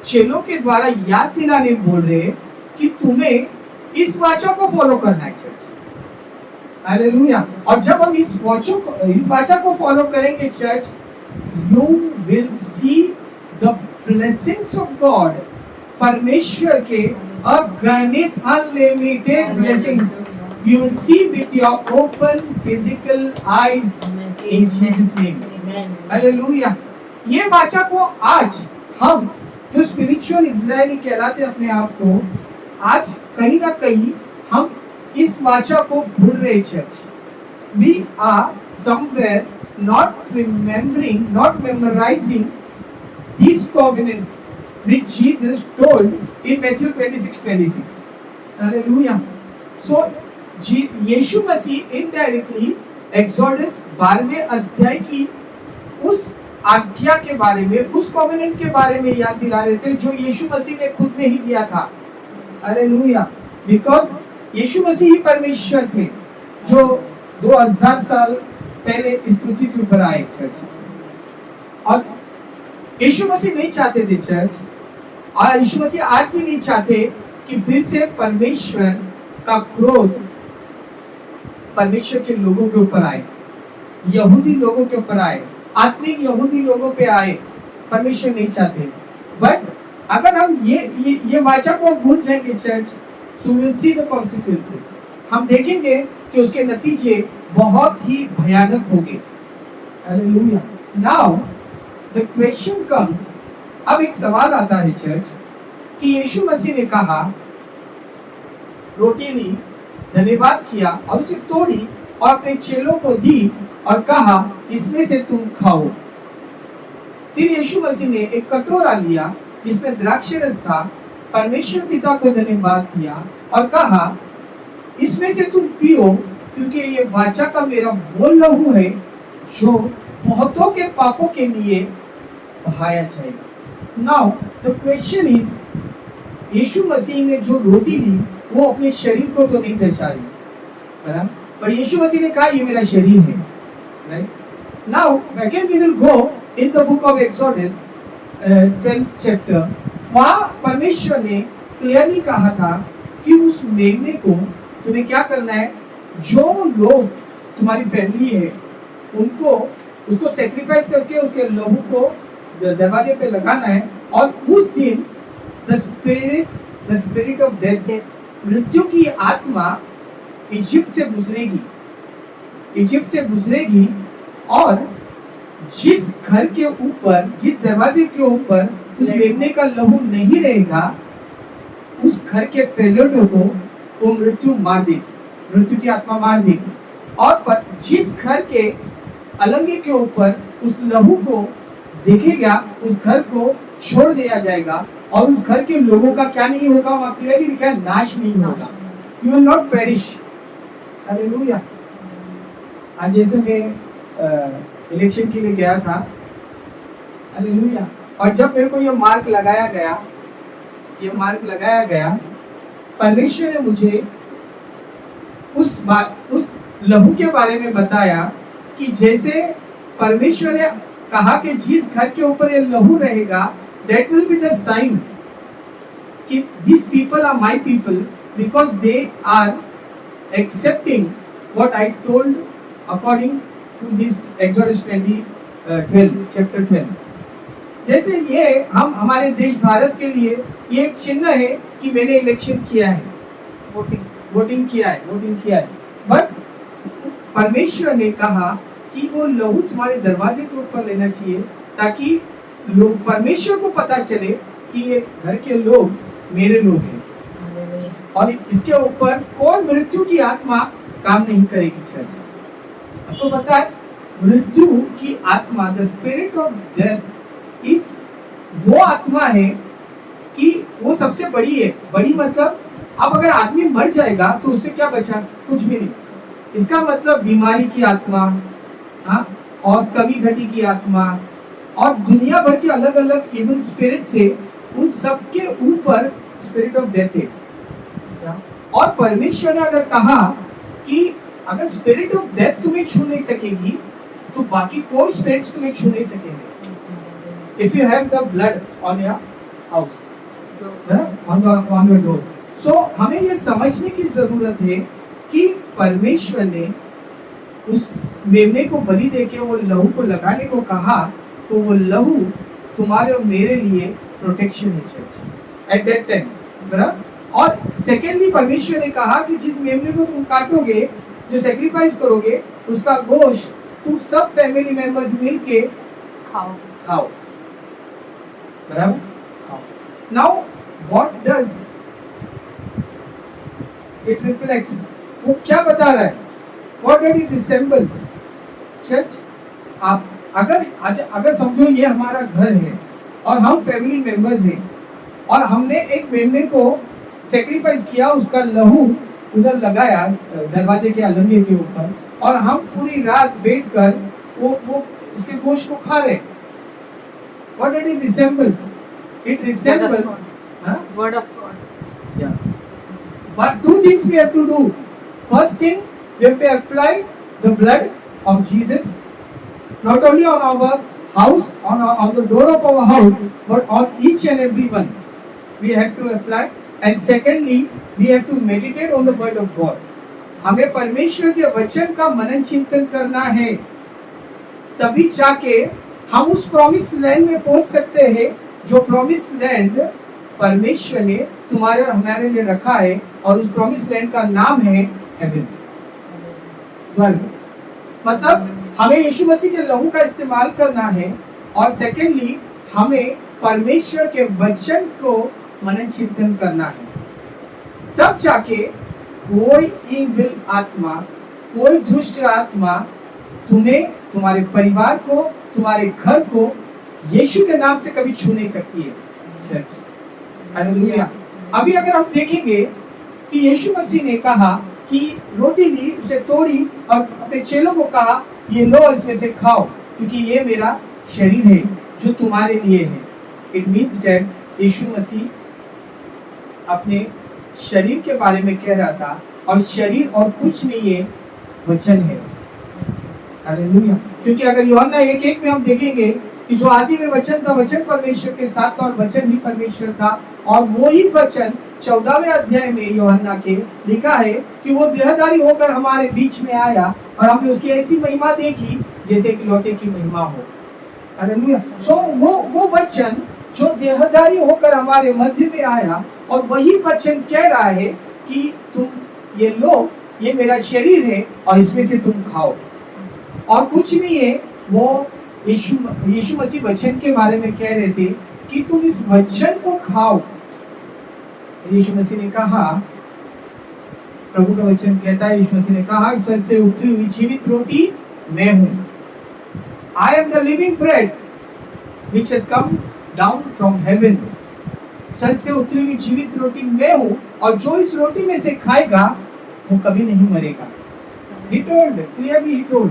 चेलों के द्वारा याद दिलाने बोल रहे कि तुम्हें इस वाचा को फॉलो करना है चर्च। हालेलुया। और जब हम इस वाचा को फॉलो करेंगे church, you will see the blessings of God, परमेश्वर के अगणित unlimited blessings you will see with your open physical eyes in Jesus name. Hallelujah. ये वाचा को आज हम जो स्पिरिचुअल इजरायली कहलाते अपने आप को, आज कहीं ना कहीं हम इस वाचा को भूल रहे church. We are somewhere not remembering, not memorizing this covenant which Jesus told in Matthew 26:26. Hallelujah. So Yeshu Masih indirectly exodus 12वें अध्याय की उस आज्ञा के बारे में, उस कॉवेनेंट के बारे में याद दिला रहे थे जो यीशु मसीह ने खुद में ही दिया था। हालेलुया। बिकॉज यीशु मसीह ही परमेश्वर थे जो 2000 साल पहले इस पृथ्वी के ऊपर आए चर्च। और यीशु मसीह नहीं चाहते थे चर्च, और यीशु मसीह आज भी नहीं चाहते कि फिर से परमेश्वर का क्रोध परमेश्वर के लोगों के ऊपर आए, यहूदी लोगों के ऊपर आए, आत्मिक यहूदी लोगों पे आए। परमेश्वर नहीं चाहते। बट अगर हम ये वाचा को भूल जाएंगे church, so we'll see the consequences। हम देखेंगे कि उसके नतीजे बहुत ही भयानक होंगे। Hallelujah. Now the question comes, अब एक सवाल आता है चर्च कि यीशु मसीह ने कहा, रोटी ली, धन्यवाद किया और उसे तोड़ी और अपने चेलों को दी और कहा इसमें से तुम खाओ। फिर यीशु मसीह ने एक कटोरा लिया जिसमें द्राक्षरस था परमेश्वर पिता को धन्यवाद दिया और कहा, इसमें से तुम पियो, क्योंकि ये वाचा का मेरा वो लहू है जो बहुतों के पापों के लिए बहाया जाएगा। नाउ द क्वेश्चन इज, यीशु मसीह ने जो रोटी ली वो अपने शरीर को तो नहीं दर्शा रही, बराबर, पर यीशु मसीह ने कहा ये मेरा शरीर है, right. Now again we will go in the book of Exodus 12th chapter. वहाँ परमेश्वर ने क्लियरली कहा था कि उस मेमने को तुम्हें क्या करना है, जो लोग तुम्हारी फैमिली है उनको उसको सेक्रीफाइस करके उसके लहू को दरवाजे पे लगाना है, और उस दिन द स्पिरिट ऑफ डेथ, मृत्यु की आत्मा इजिप्ट से गुजरेगी और जिस घर के ऊपर, जिस दरवाजे के ऊपर उस मेमने का लहू नहीं रहेगा, उस घर के पहलौठों को वो मृत्यु मार देगी, मृत्यु की आत्मा मार देगी। और जिस घर के अलंगे के ऊपर उस लहू को देखेगा, उस घर को छोड़ दिया जाएगा, और उस घर के लोगों का क्या नहीं होगा, वहां क्लियरली लिखा है, नाश नहीं होगा। You will not perish. Hallelujah. आज जैसे मैं इलेक्शन के लिए गया था, हालेलुया, और जब मेरे को ये मार्क लगाया गया, परमेश्वर ने मुझे उस लहू के बारे में बताया कि जैसे परमेश्वर ने कहा कि जिस घर के ऊपर ये लहू रहेगा, that will be the sign कि these people are my people because they are accepting what I told according to this Exodus 12 chapter 12। जैसे ये हम हमारे देश भारत के लिए ये एक चिन्ह है कि मैंने इलेक्शन किया है, वोटिंग किया है, बट परमेश्वर ने कहा कि वो लहू तुम्हारे दरवाजे के ऊपर लेना चाहिए, ताकि लोग, परमेश्वर को पता चले कि ये घर के लोग मेरे लोग हैं, और इसके ऊपर कोई मृत्यु की आत्मा काम नहीं करेगी। चर्च आपको पता है, मृत्यु की आत्मा, the spirit of death is वो आत्मा है कि वो सबसे बड़ी है। बड़ी मतलब अब अगर आदमी मर जाएगा तो उससे क्या बचा, कुछ भी नहीं। इसका मतलब बीमारी की आत्मा, हाँ, और कमी घटी की आत्मा, और दुनिया भर के अलग अलग इविल स्पिरिट से, उन सब के ऊपर स्पिरिट ऑफ डेथ है। और परमेश्वर ने अगर कहा कि अगर स्पिरिट ऑफ डेथ तुम्हें छू नहीं सकेगी, तो बाकी कोई स्पिरिट्स तुम्हें छू नहीं सकेंगे। If you have the blood on your house, on your door, so हमें ये समझने की जरूरत है कि परमेश्वर ने उस मेमने को बलि देके वो लहू को लगाने को कहा, तो वो लहू तुम्हारे और मेरे लिए प्रोटेक्शन है चर्च एट दैट टाइम, बराबर। और सेकेंडली परमेश्वर ने कहा कि जिस मेमने को तुम काटोगे, जो सेक्रीफाइस करोगे, उसका गोश्त तुम सब फैमिली मेंबर्स मिलके खाओ, बराबर। Now what does it reflects, वो क्या बता रहा है, what does it resembles church. आप अगर समझो ये हमारा घर है और हम फैमिली मेंबर्स हैं, और हमने एक मेमने को सेक्रीफाइस किया, उसका लहू उधर लगाया दरवाजे के अलंगे के ऊपर, और हम पूरी रात बैठकर वो उसके गोश्त को खा रहे। What does it resembles, it resembles word of God। Yeah. But two things we have to do. First thing, we have to apply the blood of Jesus, not only on our house, on the door of our house, but on each and every one. We have to apply. And secondly, we have to meditate on the word of God. हमें परमेश्वर के वचन का मनन चिंतन करना है, तभी जाके हम उस प्रॉमिस लैंड में पहुंच सकते हैं, जो प्रॉमिस लैंड परमेश्वर ने तुम्हारे और हमारे लिए रखा है, और उस प्रॉमिस लैंड का नाम है हेवन, स्वर्ग। मतलब हमें यीशु मसीह के लहू का इस्तेमाल करना है, और सेकेंडली हमें परमेश्वर के वचन को मनन चिंतन करना है, तब जाके कोई इविल आत्मा, कोई दुष्ट आत्मा तुम्हें, तुम्हारे परिवार को, तुम्हारे घर को यीशु के नाम से कभी छू नहीं सकती है चर्च। हालेलुया। अभी अगर हम देखेंगे कि यीशु मसीह ने कहा कि रोटी ली, उसे तोड़ी और अपने चेलों को कहा ये लो, इसमें से खाओ, क्योंकि ये मेरा शरीर है जो तुम्हारे लिए है। इट मीन्स दैट यीशु मसीह अपने शरीर के बारे में कह रहा था, और शरीर और कुछ नहीं है, वचन है। हालेलुया। क्योंकि अगर यूहन्ना 1:1 में हम देखेंगे कि जो आदि में वचन था, वचन परमेश्वर के साथ था और वचन ही परमेश्वर था, और वो ही वचन 14वें अध्याय में यूहन्ना के लिखा है कि वो देहधारी होकर हमारे बीच में आया और हमने उसकी ऐसी महिमा देखी जैसे कि लौटे की महिमा हो। हालेलुया। सो वो वचन जो देहधारी होकर हमारे मध्य में आया, और वही वचन कह रहा है कि तुम ये लो, ये मेरा शरीर है और इसमें से तुम खाओ, और कुछ नहीं है। वो यीशु मसीह वचन के बारे में कह रहे थे कि तुम इस वचन को खाओ। यीशु मसीह ने कहा, प्रभु का वचन कहता है, यीशु मसीह ने कहा, स्वर्ग से उतरी हुई जीवित रोटी मैं हूं। I am the living bread which has come down from heaven. स्वर्ग से उतरी हुई जीवित रोटी मैं हूं, और जो इस रोटी में से खाएगा वो कभी नहीं मरेगा। He told, clearly he told.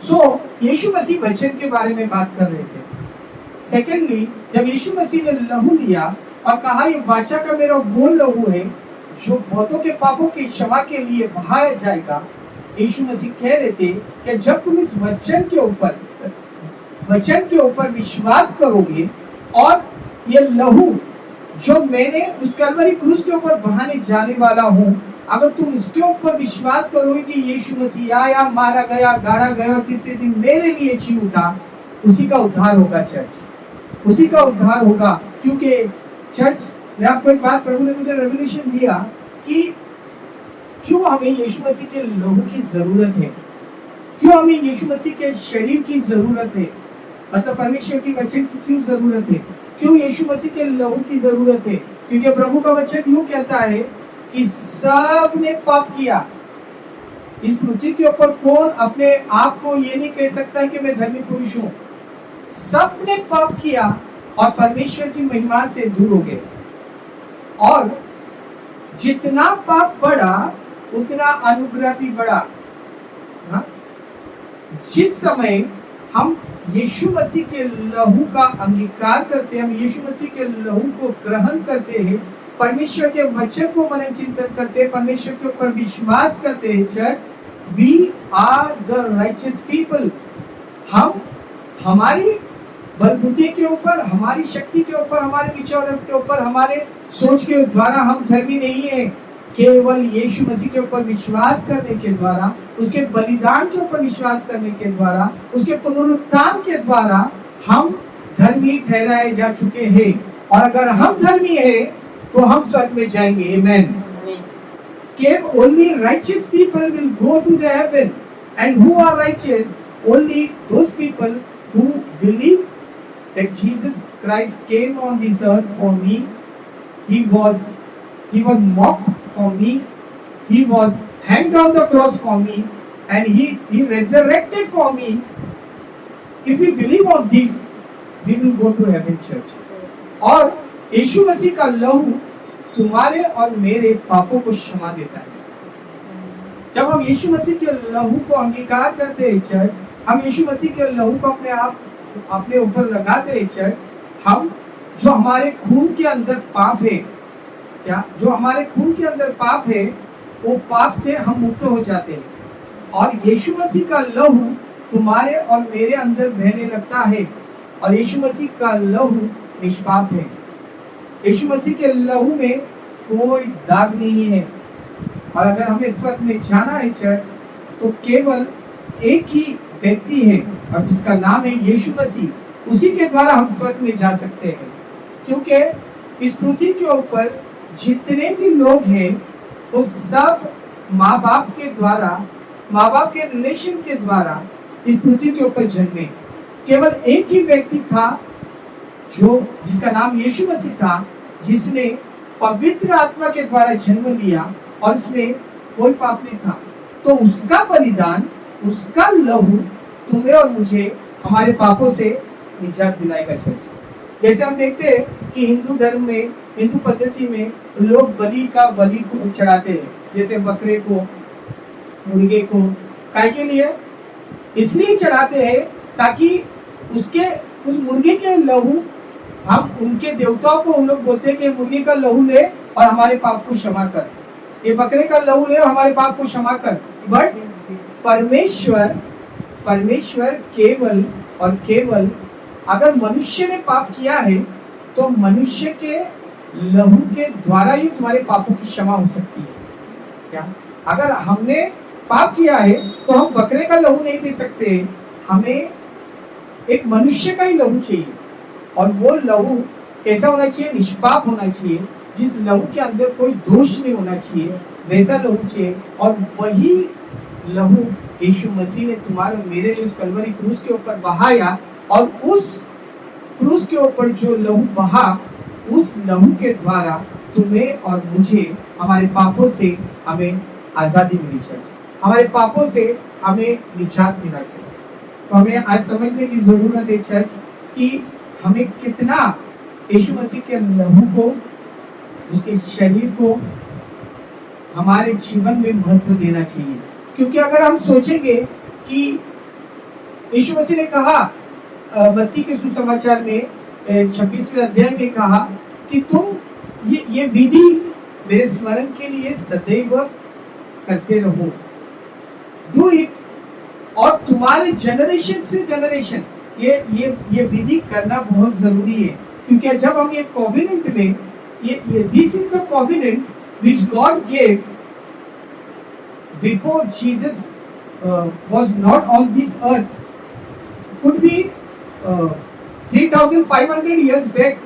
So, यीशु मसीह वचन के बारे में बात कर रहे थे। सेकेंडली, जब यीशु मसीह ने लहू लिया और कहा ये वाचा का मेरा वो लहू है जो बहुतों के पापों की क्षमा के लिए बहाया जाएगा, यीशु मसीह कह रहे थे कि जब तुम इस वचन के ऊपर विश्वास करोगे, और ये लहू जो मैंने उस कलवरी क्रूस के ऊपर बहाने जाने वाला हूँ, अगर तुम इसके ऊपर विश्वास करोगे कि यीशु मसीह आया, मारा गया, गाड़ा गया और तीसरे दिन मेरे लिए जी उठा, उसी का उद्धार होगा चर्च, उसी का उद्धार होगा। क्योंकि चर्च, मैं आपको एक बात, प्रभु ने मुझे रेवलेशन दिया कि क्यों हमें यीशु मसीह के लहू की जरूरत है, क्यों हमें यीशु मसीह के शरीर की जरूरत है, मतलब परमेश्वर की वचन की क्यों जरूरत है, क्यों यीशु मसीह के लहू की जरूरत है। क्योंकि प्रभु का वचन यूं कहता है कि सब ने पाप किया। इस पृथ्वी के ऊपर कौन अपने आप को ये नहीं कह सकता कि मैं धर्मी पुरुष हूं। सब ने पाप किया और परमेश्वर की महिमा से दूर हो गए, और जितना पाप बढ़ा उतना अनुग्रह भी बढ़ा। जिस समय हम यीशु मसीह के लहू का अंगीकार करते हैं, हम यीशु मसीह के लहू को ग्रहण करते हैं, परमेश्वर के वचन को मनन चिंतन करते हैं, परमेश्वर के ऊपर विश्वास करते हैं, church, we are the righteous people. हम हमारी बलबुद्धि के ऊपर, हमारी शक्ति के ऊपर, हमारे विचारों के ऊपर, हमारे सोच के द्वारा हम धर्मी नहीं है। केवल यीशु मसीह के ऊपर विश्वास करने के द्वारा, उसके बलिदान के ऊपर विश्वास करने के द्वारा, उसके पुनरुत्थान के द्वारा हम धर्मी ठहराए जा चुके हैं। और अगर हम धर्मी हैं तो हम स्वर्ग में जाएंगे। आमेन। Only righteous people will go to the heaven, and who are righteous? Only those people who believe that Jesus Christ came on this earth for me. He was mocked for me. He was hanged on the cross for me, and he resurrected for me. If we believe on this, we will go to heaven, church. और यीशु मसीह का लहू तुम्हारे और मेरे पापों को क्षमा देता है। जब हम यीशु मसीह के लहू को अंगीकार करते हैं चर्च, हम यीशु मसीह के लहू को अपने ऊपर लगाते हैं चर्च, हम जो हमारे खून के अंदर पाप है, क्या जो हमारे खून के अंदर पाप है, वो पाप से हम मुक्त हो जाते हैं, और यीशु मसीह का लहू तुम्हारे और मेरे अंदर बहने लगता है, और यीशु मसीह का लहू निष्पाप है। यीशु मसीह के लहू में कोई दाग नहीं है। और अगर हमें स्वर्ग में जाना है चर्च, तो केवल एक ही व्यक्ति है, और जिसका नाम है यीशु मसीह। उसी के द्वारा हम स्वर्ग में जा सकते हैं। क्योंकि इस पृथ्वी के ऊपर जितने भी लोग हैं, वो सब माँ बाप के द्वारा, माँ बाप के रिलेशन के द्वारा इस पृथ्वी के ऊपर जन्मे। केवल एक ही व्यक्ति था जिसका नाम यीशु मसीह था, जिसने पवित्र आत्मा के द्वारा जन्म लिया, और उसमें कोई पाप नहीं था। तो उसका बलिदान, उसका लहू तुम्हें और मुझे हमारे पापों से निजात दिलाएगा चर्च। जैसे हम देखते हैं कि हिंदू धर्म में, हिंदू पद्धति में लोग बलि को चढ़ाते हैं, जैसे बकरे को, मुर्गे को। काय के लिए? इसलिए चढ़ाते हैं ताकि उस मुर्गे के लहू, हम उनके देवताओं को हम लोग बोलते हैं कि मुर्गे का लहू ले और हमारे पाप को क्षमा कर, ये बकरे का लहू ले और हमारे पाप को क्षमा कर। बट परमेश्वर केवल और केवल अगर मनुष्य ने पाप किया है तो मनुष्य के लहू के द्वारा ही तुम्हारे पापों की क्षमा हो सकती है। क्या? अगर हमने पाप किया है तो हम बकरे का लहू नहीं दे सकते, हमें एक मनुष्य का ही लहू चाहिए। और वो लहू कैसा होना चाहिए? निष्पाप होना चाहिए, जिस लहू के अंदर कोई दोष नहीं होना चाहिए, वैसा लहू चाहिए। और वही लहू यीशु मसीह ने तुम्हारे मेरे लिए उस कलवरी क्रूस के ऊपर बहाया, और उस क्रूस के ऊपर जो लहू बहा, उस लहू के द्वारा तुम्हें और मुझे हमारे पापों से हमें आजादी मिली चाहिए, हमारे पापों से हमें निजात मिला चाहिए। तो हमें आज समझने की जरूरत है चर्च कि हमें कितना यीशु मसीह के लहू को, उसके शरीर को हमारे जीवन में महत्व देना चाहिए। क्योंकि अगर हम सोचेंगे कि यीशु मसीह ने कहा मत्ती के सुसमाचार में 26वें अध्याय में कहा कि तुम ये विधि मेरे स्मरण के लिए सदैव करते रहो, डू इट। और तुम्हारे जनरेशन से जनरेशन ये विधि करना बहुत जरूरी है। क्योंकि जब हम ये कॉवेनेंट में ये this is the covenant which God gave before Jesus was not on this earth, could be 3500 years back,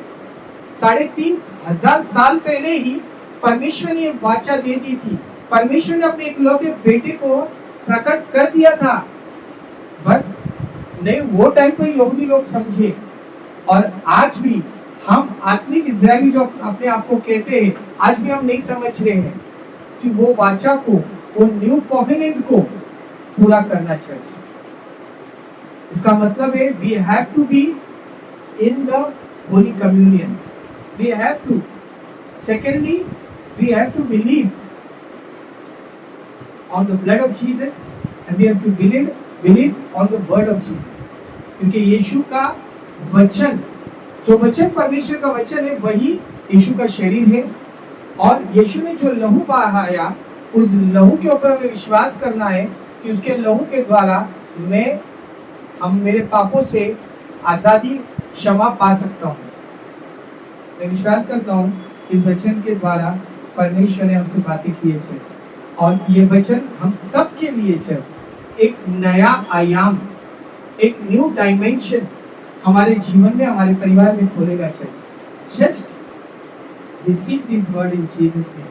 3500 साल पहले ही परमेश्वर ने वाचा दे दी थी। परमेश्वर ने अपने इकलौते बेटे को प्रकट कर दिया था। बट नहीं, वो टाइम पे यहूदी लोग समझे, और आज भी हम आत्मिक इजरायली जो अपने आप को कहते हैं, आज भी हम नहीं समझ रहे हैं कि वो वाचा को, वो न्यू कॉवेनेंट को पूरा करना चाहिए। इसका मतलब है we have to be in the holy communion, we have to, secondly we have to believe on the blood of Jesus and we have to believe on the word of Jesus। क्योंकि यीशु का वचन, जो वचन परमेश्वर का वचन है, वही यीशु का शरीर है। और यीशु ने जो लहू बहाया, उस लहू के ऊपर हमें विश्वास करना है कि उसके लहू के द्वारा हम मेरे पापों से आजादी, क्षमा पा सकता हूँ। मैं विश्वास करता हूँ इस वचन के द्वारा परमेश्वर ने हमसे बातें की है, और ये वचन हम सब के लिए एक नया आयाम, एक न्यू डायमेंशन हमारे जीवन में, हमारे परिवार में खोलेगा। Just receive this word in Jesus name.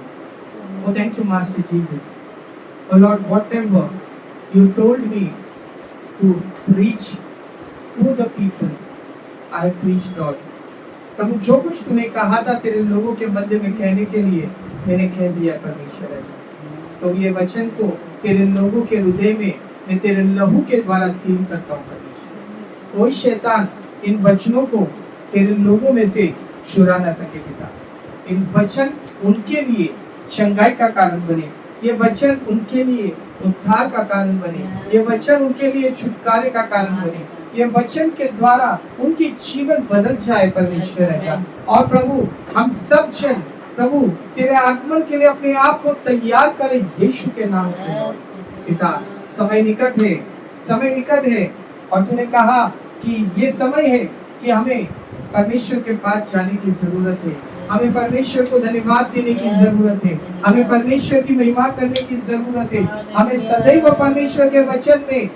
Oh, thank you, Master Jesus. Oh Lord, whatever you told me to preach to the people, I preached, Lord. प्रभु, जो कुछ तूने कहा था तेरे लोगों के मध्य में कहने के लिए, मैंने कह दिया परमेश्वर। तो ये वचन को तेरे लोगों के हृदय में मैं तेरे लहू के द्वारा सील करता हूँ परमेश्वर। कोई शैतान इन वचनों को तेरे लोगों में से चुरा ना सके पिता। इन वचन उनके लिए चंगाई का कारण बने, ये वचन उनके लिए उद्धार का कारण बने, ये वचन उनके लिए छुटकारे का कारण बने, ये वचन के द्वारा उनकी जीवन बदल जाए परमेश्वर। और प्रभु, हम सब जन प्रभु तेरे आगमन के लिए अपने आप को तैयार करें यीशु के नाम से। पिता, समय निकट है, समय निकट है, और तूने कहा कि ये समय है कि हमें परमेश्वर के पास जाने की जरूरत है, हमें परमेश्वर को धन्यवाद देने की जरूरत है, हमें परमेश्वर की महिमा करने की जरूरत है, हमें सदैव परमेश्वर के वचन में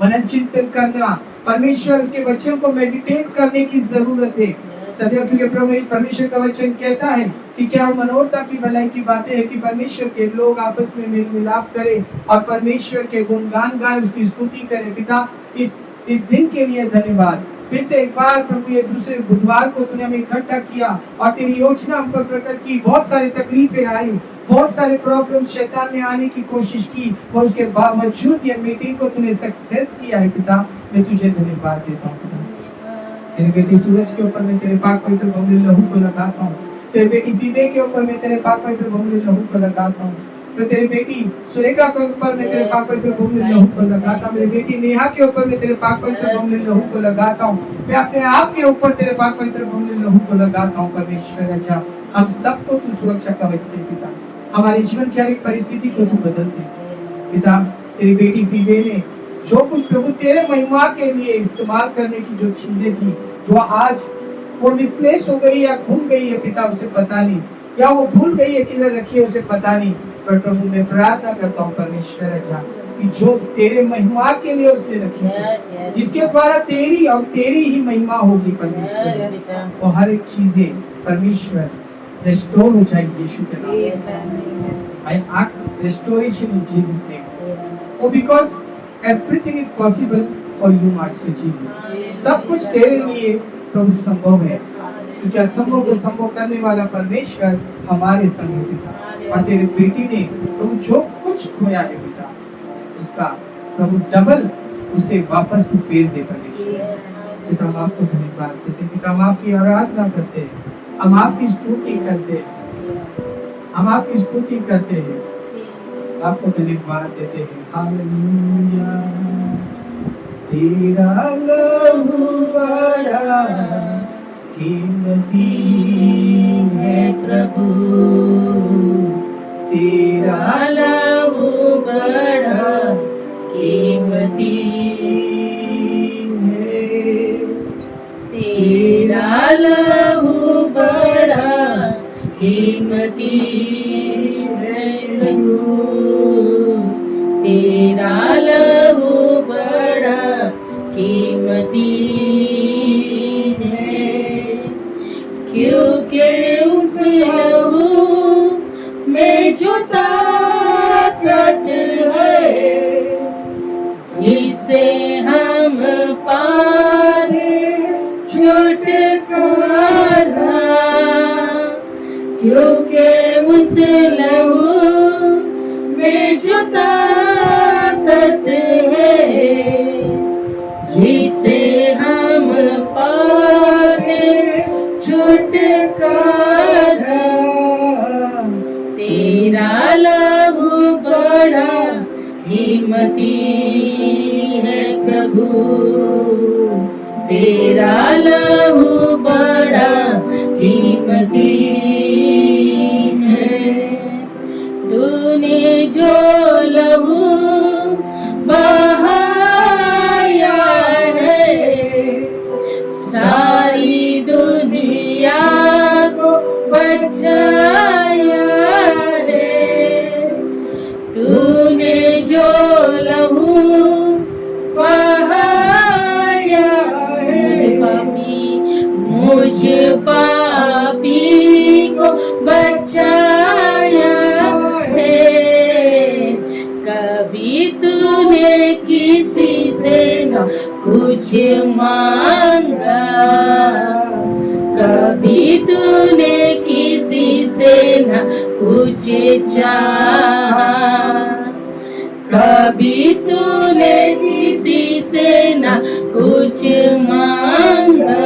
मनन चिंतन करना, परमेश्वर के वचन को मेडिटेट करने की जरूरत है सदैव। क्योंकि प्रभु परमेश्वर का वचन कहता है कि क्या मनोरता की भलाई की बातें है कि परमेश्वर के लोग आपस में मेल मिलाप करें और परमेश्वर के गुणगान गाएं, उसकी स्तुति करें। पिता, इस दिन के लिए धन्यवाद। फिर से एक बार प्रभु, ये दूसरे बुधवार को तूने हमें इकट्ठा किया और तेरी योजना हम पर प्रकट की। बहुत सारी तकलीफें आई, बहुत सारे प्रॉब्लम शैतान ने आने की कोशिश की, और उसके बावजूद ये मीटिंग को तूने सक्सेस किया है। पिता, मैं तुझे धन्यवाद देता हूँ। तेरे बेटी सूरज के ऊपर मैं तेरे पाक पवित्र बहुमूल्य लहू को लगाता हूँ। तेरे बेटी पीबे के ऊपर मैं तेरे पाक पवित्र बहुमूल्य लहू को लगाता हूँ। तो तेरी बेटी सुरेखा के ऊपर मैं तेरे पाक पवित्र बहुमूल्य लहू को लगाता हूँ। मेरी बेटी नेहा के ऊपर मैं तेरे पाक पवित्र बहुमूल्य लहू को लगाता हूँ। मैं अपने आप के ऊपर तेरे पाक पवित्र बहुमूल्य लहू को लगाता हूँ। परमेश्वर अच्छा हम सबको तू सुरक्षा कवच दे पिता। हमारे जीवन की हर एक परिस्थिति को तू बदल दे पिता। तेरी बेटी पीबे ने जो कुछ प्रभु तेरे महिमा के लिए इस्तेमाल करने की जो चीजें थी, जो आज वो मिसप्लेस हो गई या घूम गई है पिता, उसे पता नहीं, या वो भूल गई है किधर रखी है उसे पता नहीं, पर प्रभु मैं प्रार्थना करता हूँ परमेश्वर अच्छा कि जो तेरे महिमा के लिए उसने रखी है, जिसके द्वारा तेरी और तेरी ही महिमा होगी परमेश्वर, वो हर एक चीजें परमेश्वर रेस्टोर हो जाएगी यीशु के नाम से। I ask restoration in Jesus' name. Oh, because everything is possible for you, Master Jesus. सब कुछ तेरे लिए प्रभु संभव है, क्योंकि असंभव को संभव करने वाला परमेश्वर हमारे संग है पिता। और तेरे बेटी ने प्रभु जो कुछ खोया है पिता, उसका प्रभु डबल उसे वापस तू फेर दे परमेश्वर। पिता हम आपको धन्यवाद देते हैं, पिता हम आपकी आराधना करते हैं, हम आपकी स्तुति करते हैं, हम आपकी स्तुति करते हैं, आपको धन्यवाद देते हैं। हालेलुया। तेरा लहू बड़ा कीमती है प्रभु, तेरा लहू बड़ा कीमती है, तेरा लहू बड़ा कीमती है प्रभु, तेरा लहू बड़ा कीमती है, क्योंकि उस लहू में जो ताकत है, जिसे हम पाए छुटकारा, क्योंकि उस लहू में जो ताकत है, जिसे हम पाए छुटकारा, तेरा लहू बड़ा कीमती है प्रभु, तेरा लहू बड़ा कीमती है। तूने जो लहू बहाया है, सारी दुनिया को बचाया है। तूने जो लहू बहाया है, मुझ पापी को बचाया है। कभी तूने किसी से न कुछ मांगा, कभी तूने किसी से न कुछ चाहा, कभी तूने किसी से न कुछ मांगा,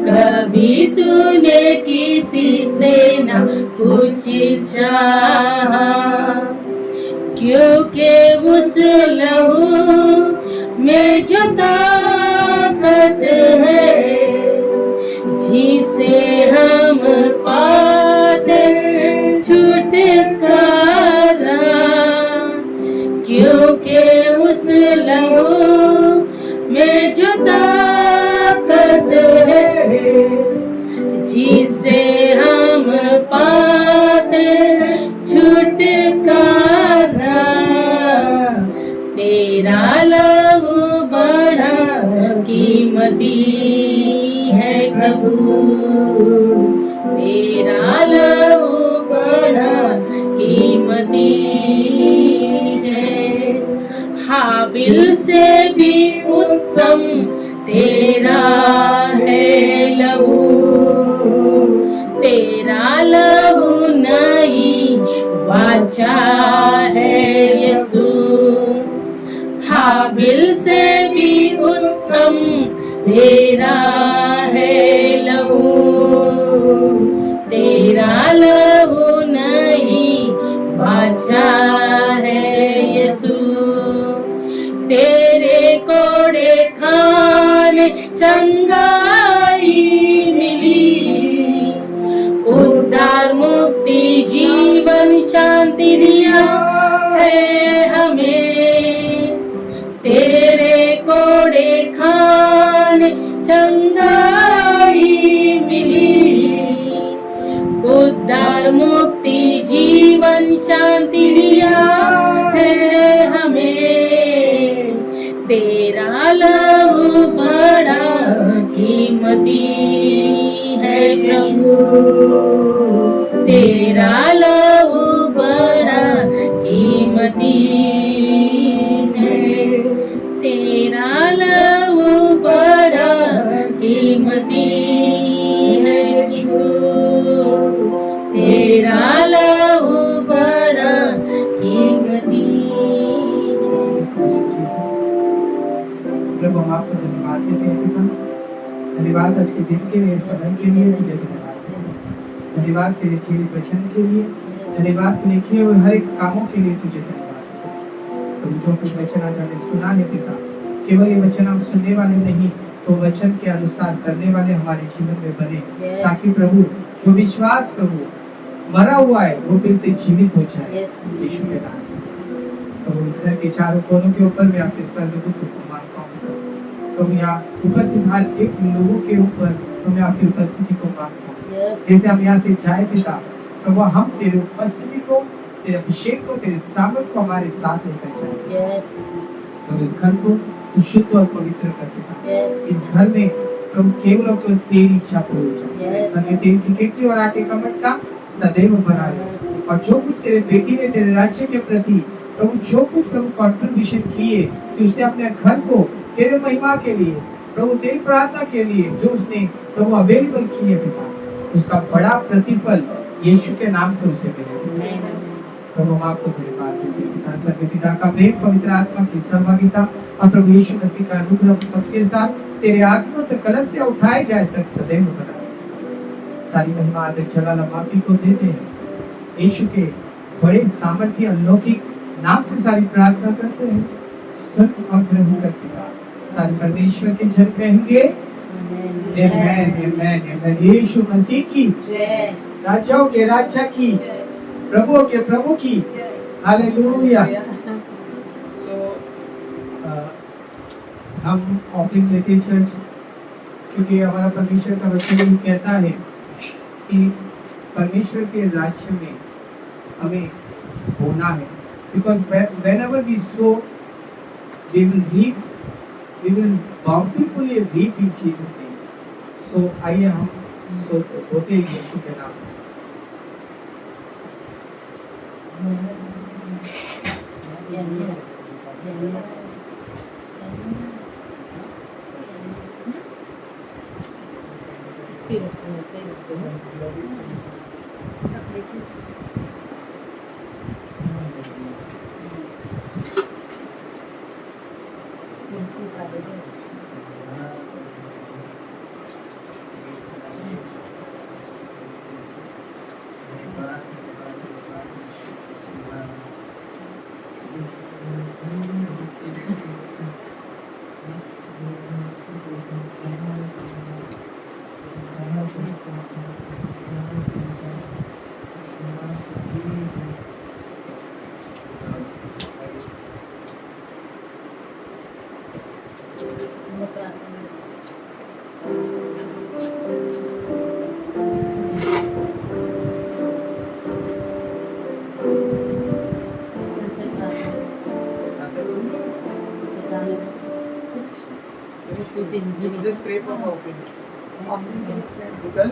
कभी तूने किसी से न कुछ चाहा, क्योंकि उस लहू में जो ताकत है, जिसे हम पाते छुटकारा, क्योंकि उस लहू में जो ताकत है, जिसे हम पाते छुटकारा, तेरा लहू बड़ा कीमती है प्रभु, तेरा लहू बड़ा कीमती है। हाबिल से भी उत्तम तेरा है लहू, तेरा लहू नई वाचा है यीशु। हाबिल से भी उत्तम तेरा तेरा है लहू, तेरा लहू नहीं बाचा है यीशु। तेरे कोड़े खाने चंगाई मिली, उद्धार मुक्ति जीवन शांति दिया है हमें। तेरे कोड़े खाने चंगाई मिली, उद्धार मुक्ति जीवन शांति दिया है हमें। तेरा लहू बड़ा कीमती है प्रभु, तेरा लहू बड़ा कीमती है, तेरा लहू बड़ा कीमती है यीशु, तेरा लहू बड़ा कीमती प्रभु हम आपको धन्यवाद देते हैं पिता। धन्यवाद आज के दिन के लिए, समय के लिए तुझे धन्यवाद देते हैं। धन्यवाद तेरे जीवित वचन के लिए, धन्यवाद तेरे किए हुए हर एक कामों के लिए तुझे धन्यवाद देते हैं। प्रभु जो कुछ वचन आज हमें सुना है पिता, केवल ये वचन हम सुनने वाले नहीं, तो वचन के अनुसार करने वाले हमारे जीवन में बने, ताकि प्रभु जो विश्वास प्रभु मरा हुआ है वो फिर से जीवित हो जाए यीशु के नाम से। तो इस घर के चारों कोनों के ऊपर मैं आपके सर्वदूतों को मानता हूँ। तो यहाँ उपस्थित हर एक लोगों के ऊपर तो मैं आपकी उपस्थिति को मानता हूँ। जैसे हम यहाँ से जाए पिता, प्रभु हम तेरे उपस्थिति को, तेरे अभिषेक को, तेरे सामर्थ को हमारे साथ लेकर जाए। तो इस घर को तू शुद्ध और पवित्र कर पिता। इस घर में प्रभु केवल और केवल तेरी इच्छा पूरी हो जाए। संगे तेल की किटली और आटे का मटका सदैव बना रहे। और जो कुछ तेरे बेटी ने तेरे राज्य के प्रति प्रभु जो कुछ प्रभु कॉन्ट्रीब्यूशन किए कि उसने अपने घर को तेरे महिमा के लिए, प्रभु तेरी प्रार्थना के लिए जो उसने प्रभु अवेलेबल किए पिता, उसका बड़ा प्रतिफल यीशु के नाम से उसे मिले। प्रभु हम आपको धन्यवाद देते हैं पिता। सर्व पिता का प्रेम, पवित्र आत्मा की सहभागिता और प्रभु यीशु मसीह का अनुग्रह सबके साथ तेरे आत्मा तक कलश से उठाए जाए तक सदैव बना रहे। सारी महिमा आदर जलाल हम आप ही को देते हैं। यीशु के बड़े सामर्थ्य अलौकिक नाम से सारी प्रार्थना करते हैं। सुन और ग्रहण कर पिता। सारे परमेश्वर के जन कहेंगे आमेन, आमेन, आमेन। यीशु मसीह की जय, राजाओं के राजा की, प्रभुओं के प्रभु की, हालेलुया। हम ऑफरिंग लेते हैं चर्च, क्योंकि हमारा परमेश्वर का वचन भी कहता है कि परमेश्वर के राज्य में हमें होना है। Because whenever we sow, we will reap, we will bountifully reap in Jesus' name. So आइए हम होते हैं यीशु के नाम से। Just pray for my opinion. Google.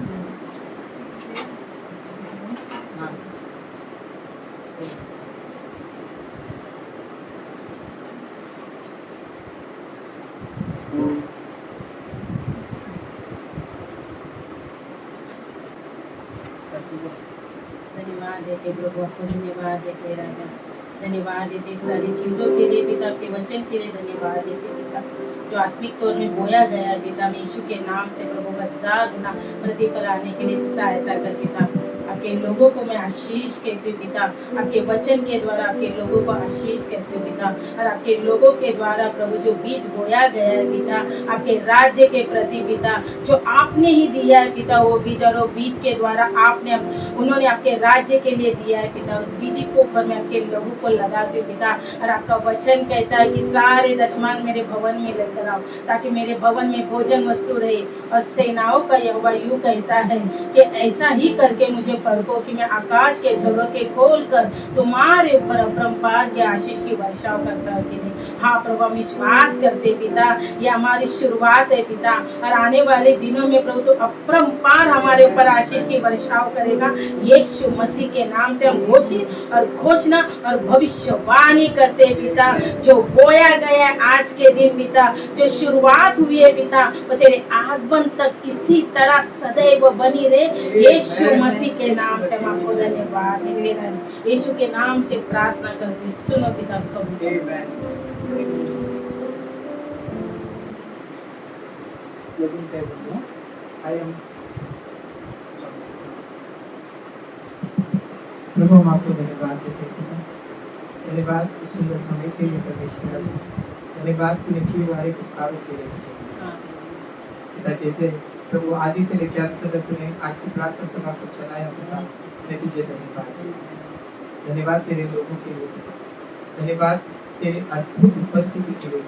धन्यवाद देते प्रभु, आपको धन्यवाद देते राजा, धन्यवाद देते सारी चीजों के लिए पिता, आपके वचन के लिए धन्यवाद देते पिता। जो आत्मिक तौर में बोया गया है पिता, मैं यीशु के नाम से प्रभु 1000 गुना पृथ्वी पर आने के लिए सहायता कर पिता। आपके लोगों को मैं आशीष कहती हूँ पिता, आपके वचन के द्वारा आपके लोगों को आशीष कहती हूँ पिता, और आपके लोगों के द्वारा प्रभु जो बीज बोया गया है पिता, आपके राज्य के प्रति पिता, जो आपने ही दिया है पिता, वो बीज, और वो बीज के द्वारा आपने उन्होंने आपके राज्य के लिए दिया है पिता, उस बीज को ऊपर मैं आपके लोगों को लगाती हूँ पिता। और आपका वचन कहता है कि सारे दशमान मेरे भवन में लेकर आओ, ताकि मेरे भवन में भोजन वस्तु रहे। और सेनाओं का यहोवा यूं कहता है कि ऐसा ही करके मुझे परखो कि मैं आकाश के झरोखे खोल कर तुम्हारे ऊपर अपरंपार की आशीष की वर्षा करता कि नहीं। हाँ प्रभु, हम विश्वास करते पिता, ये हमारी शुरुआत है पिता, और आने वाले दिनों में प्रभु तो अपरंपार हमारे ऊपर आशीष की वर्षाव करेगा। यीशु मसीह के नाम से हम घोषित और घोषणा और भविष्यवाणी करते पिता, जो बोया गया है आज के दिन पिता, जो शुरुआत हुई है पिता, वो तेरे आगमन तक इसी तरह सदैव बनी रहे। यीशु मसीह के नाम से हम आपको धन्यवाद देते हैं, यीशु के नाम से प्रार्थना करते, सुनो पिता कबूल। प्रभु हम आपको धन्यवाद देते हैं, धन्यवाद इस सुंदर समय के लिए परमेश्वर, धन्यवाद तूने किए वाले उपकारों के लिए पिता। जैसे प्रभु आदि से लेकर अंत तक तूने आज की प्रार्थना सभा को चलाया पिता, मैं तुझे धन्यवाद, धन्यवाद तेरे लोगों के लिए, धन्यवाद तेरे अद्भुत उपस्थिति के लिए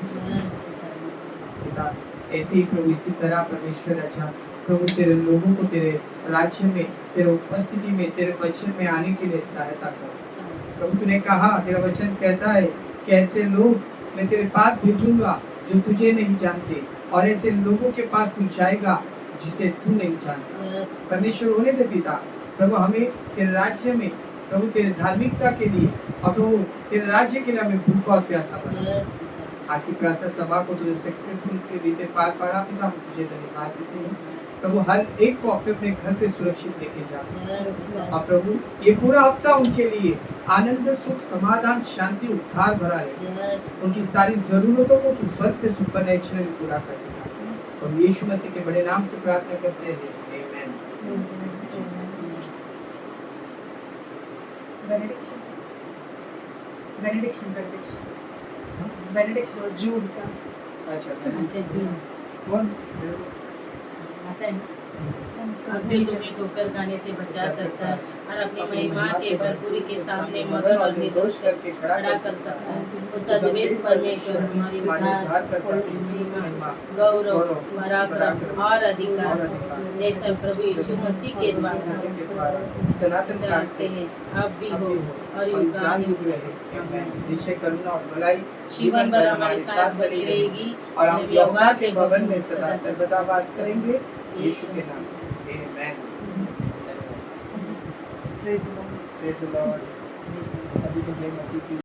पिता। ऐसे ही प्रभु इसी तरह परमेश्वर अच्छा प्रभु तेरे लोगों को तेरे राज्य में, तेरे उपस्थिति में, तेरे वचन में आने के लिए सहायता कर। प्रभु तूने कहा, तेरा वचन कहता है कि ऐसे लोग मैं तेरे पास भेजूंगा जो तुझे नहीं जानते, और ऐसे लोगों के पास तू जाएगा जिसे तू नहीं जानता। परमेश्वर होने दे पिता, प्रभु हमें तेरे राज्य में, प्रभु तेरे धार्मिकता के लिए, और प्रभु तेरे राज्य के लिए हमें भूखा और प्यासा बना। आज की प्रार्थना सभा को तुझे सक्सेसफुल के रीते पार पाड़ा पिता, हम तुझे धन्यवाद देते हैं। प्रभु हर एक को अपने अपने घर पे सुरक्षित लेके जा, और प्रभु ये पूरा हफ्ता उनके लिए आनंद, सुख, समाधान, शांति, उद्धार भरा है। उनकी सारी जरूरतों को तू स्वर्ग से सुपरनैचुरली पूरा कर देगा, और यीशु मसीह के बड़े नाम से प्रार्थना करते हैं, आमीन। बेनेडिक्शन, बेनेडिक्शन, बेनेडिक्शन, बेनेडिक्शन जूड का। अच्छा जी कौन आता है ना? अब जो तुम्हें ठोकर खाने से बचा सकता है और अपनी महिमा के भरपूरी के सामने मगन और निर्दोष करके खड़ा कर सकता है, वो सदैव परमेश्वर हमारी उद्धार, महिमा, गौरव, पराक्रम और अधिकार जैसा प्रभु यीशु मसीह के द्वारा सनातन काल से है, अब भी हो और युगानुयुग रहे। निश्चय करुणा और भलाई जीवन भर हमारे साथ बनी रहेगी, और हम यहोवा के भवन में सदा सर्वदा वास करेंगे, यीशु के नाम से, आमीन। Praise the Lord. अभी तो जय मसीह की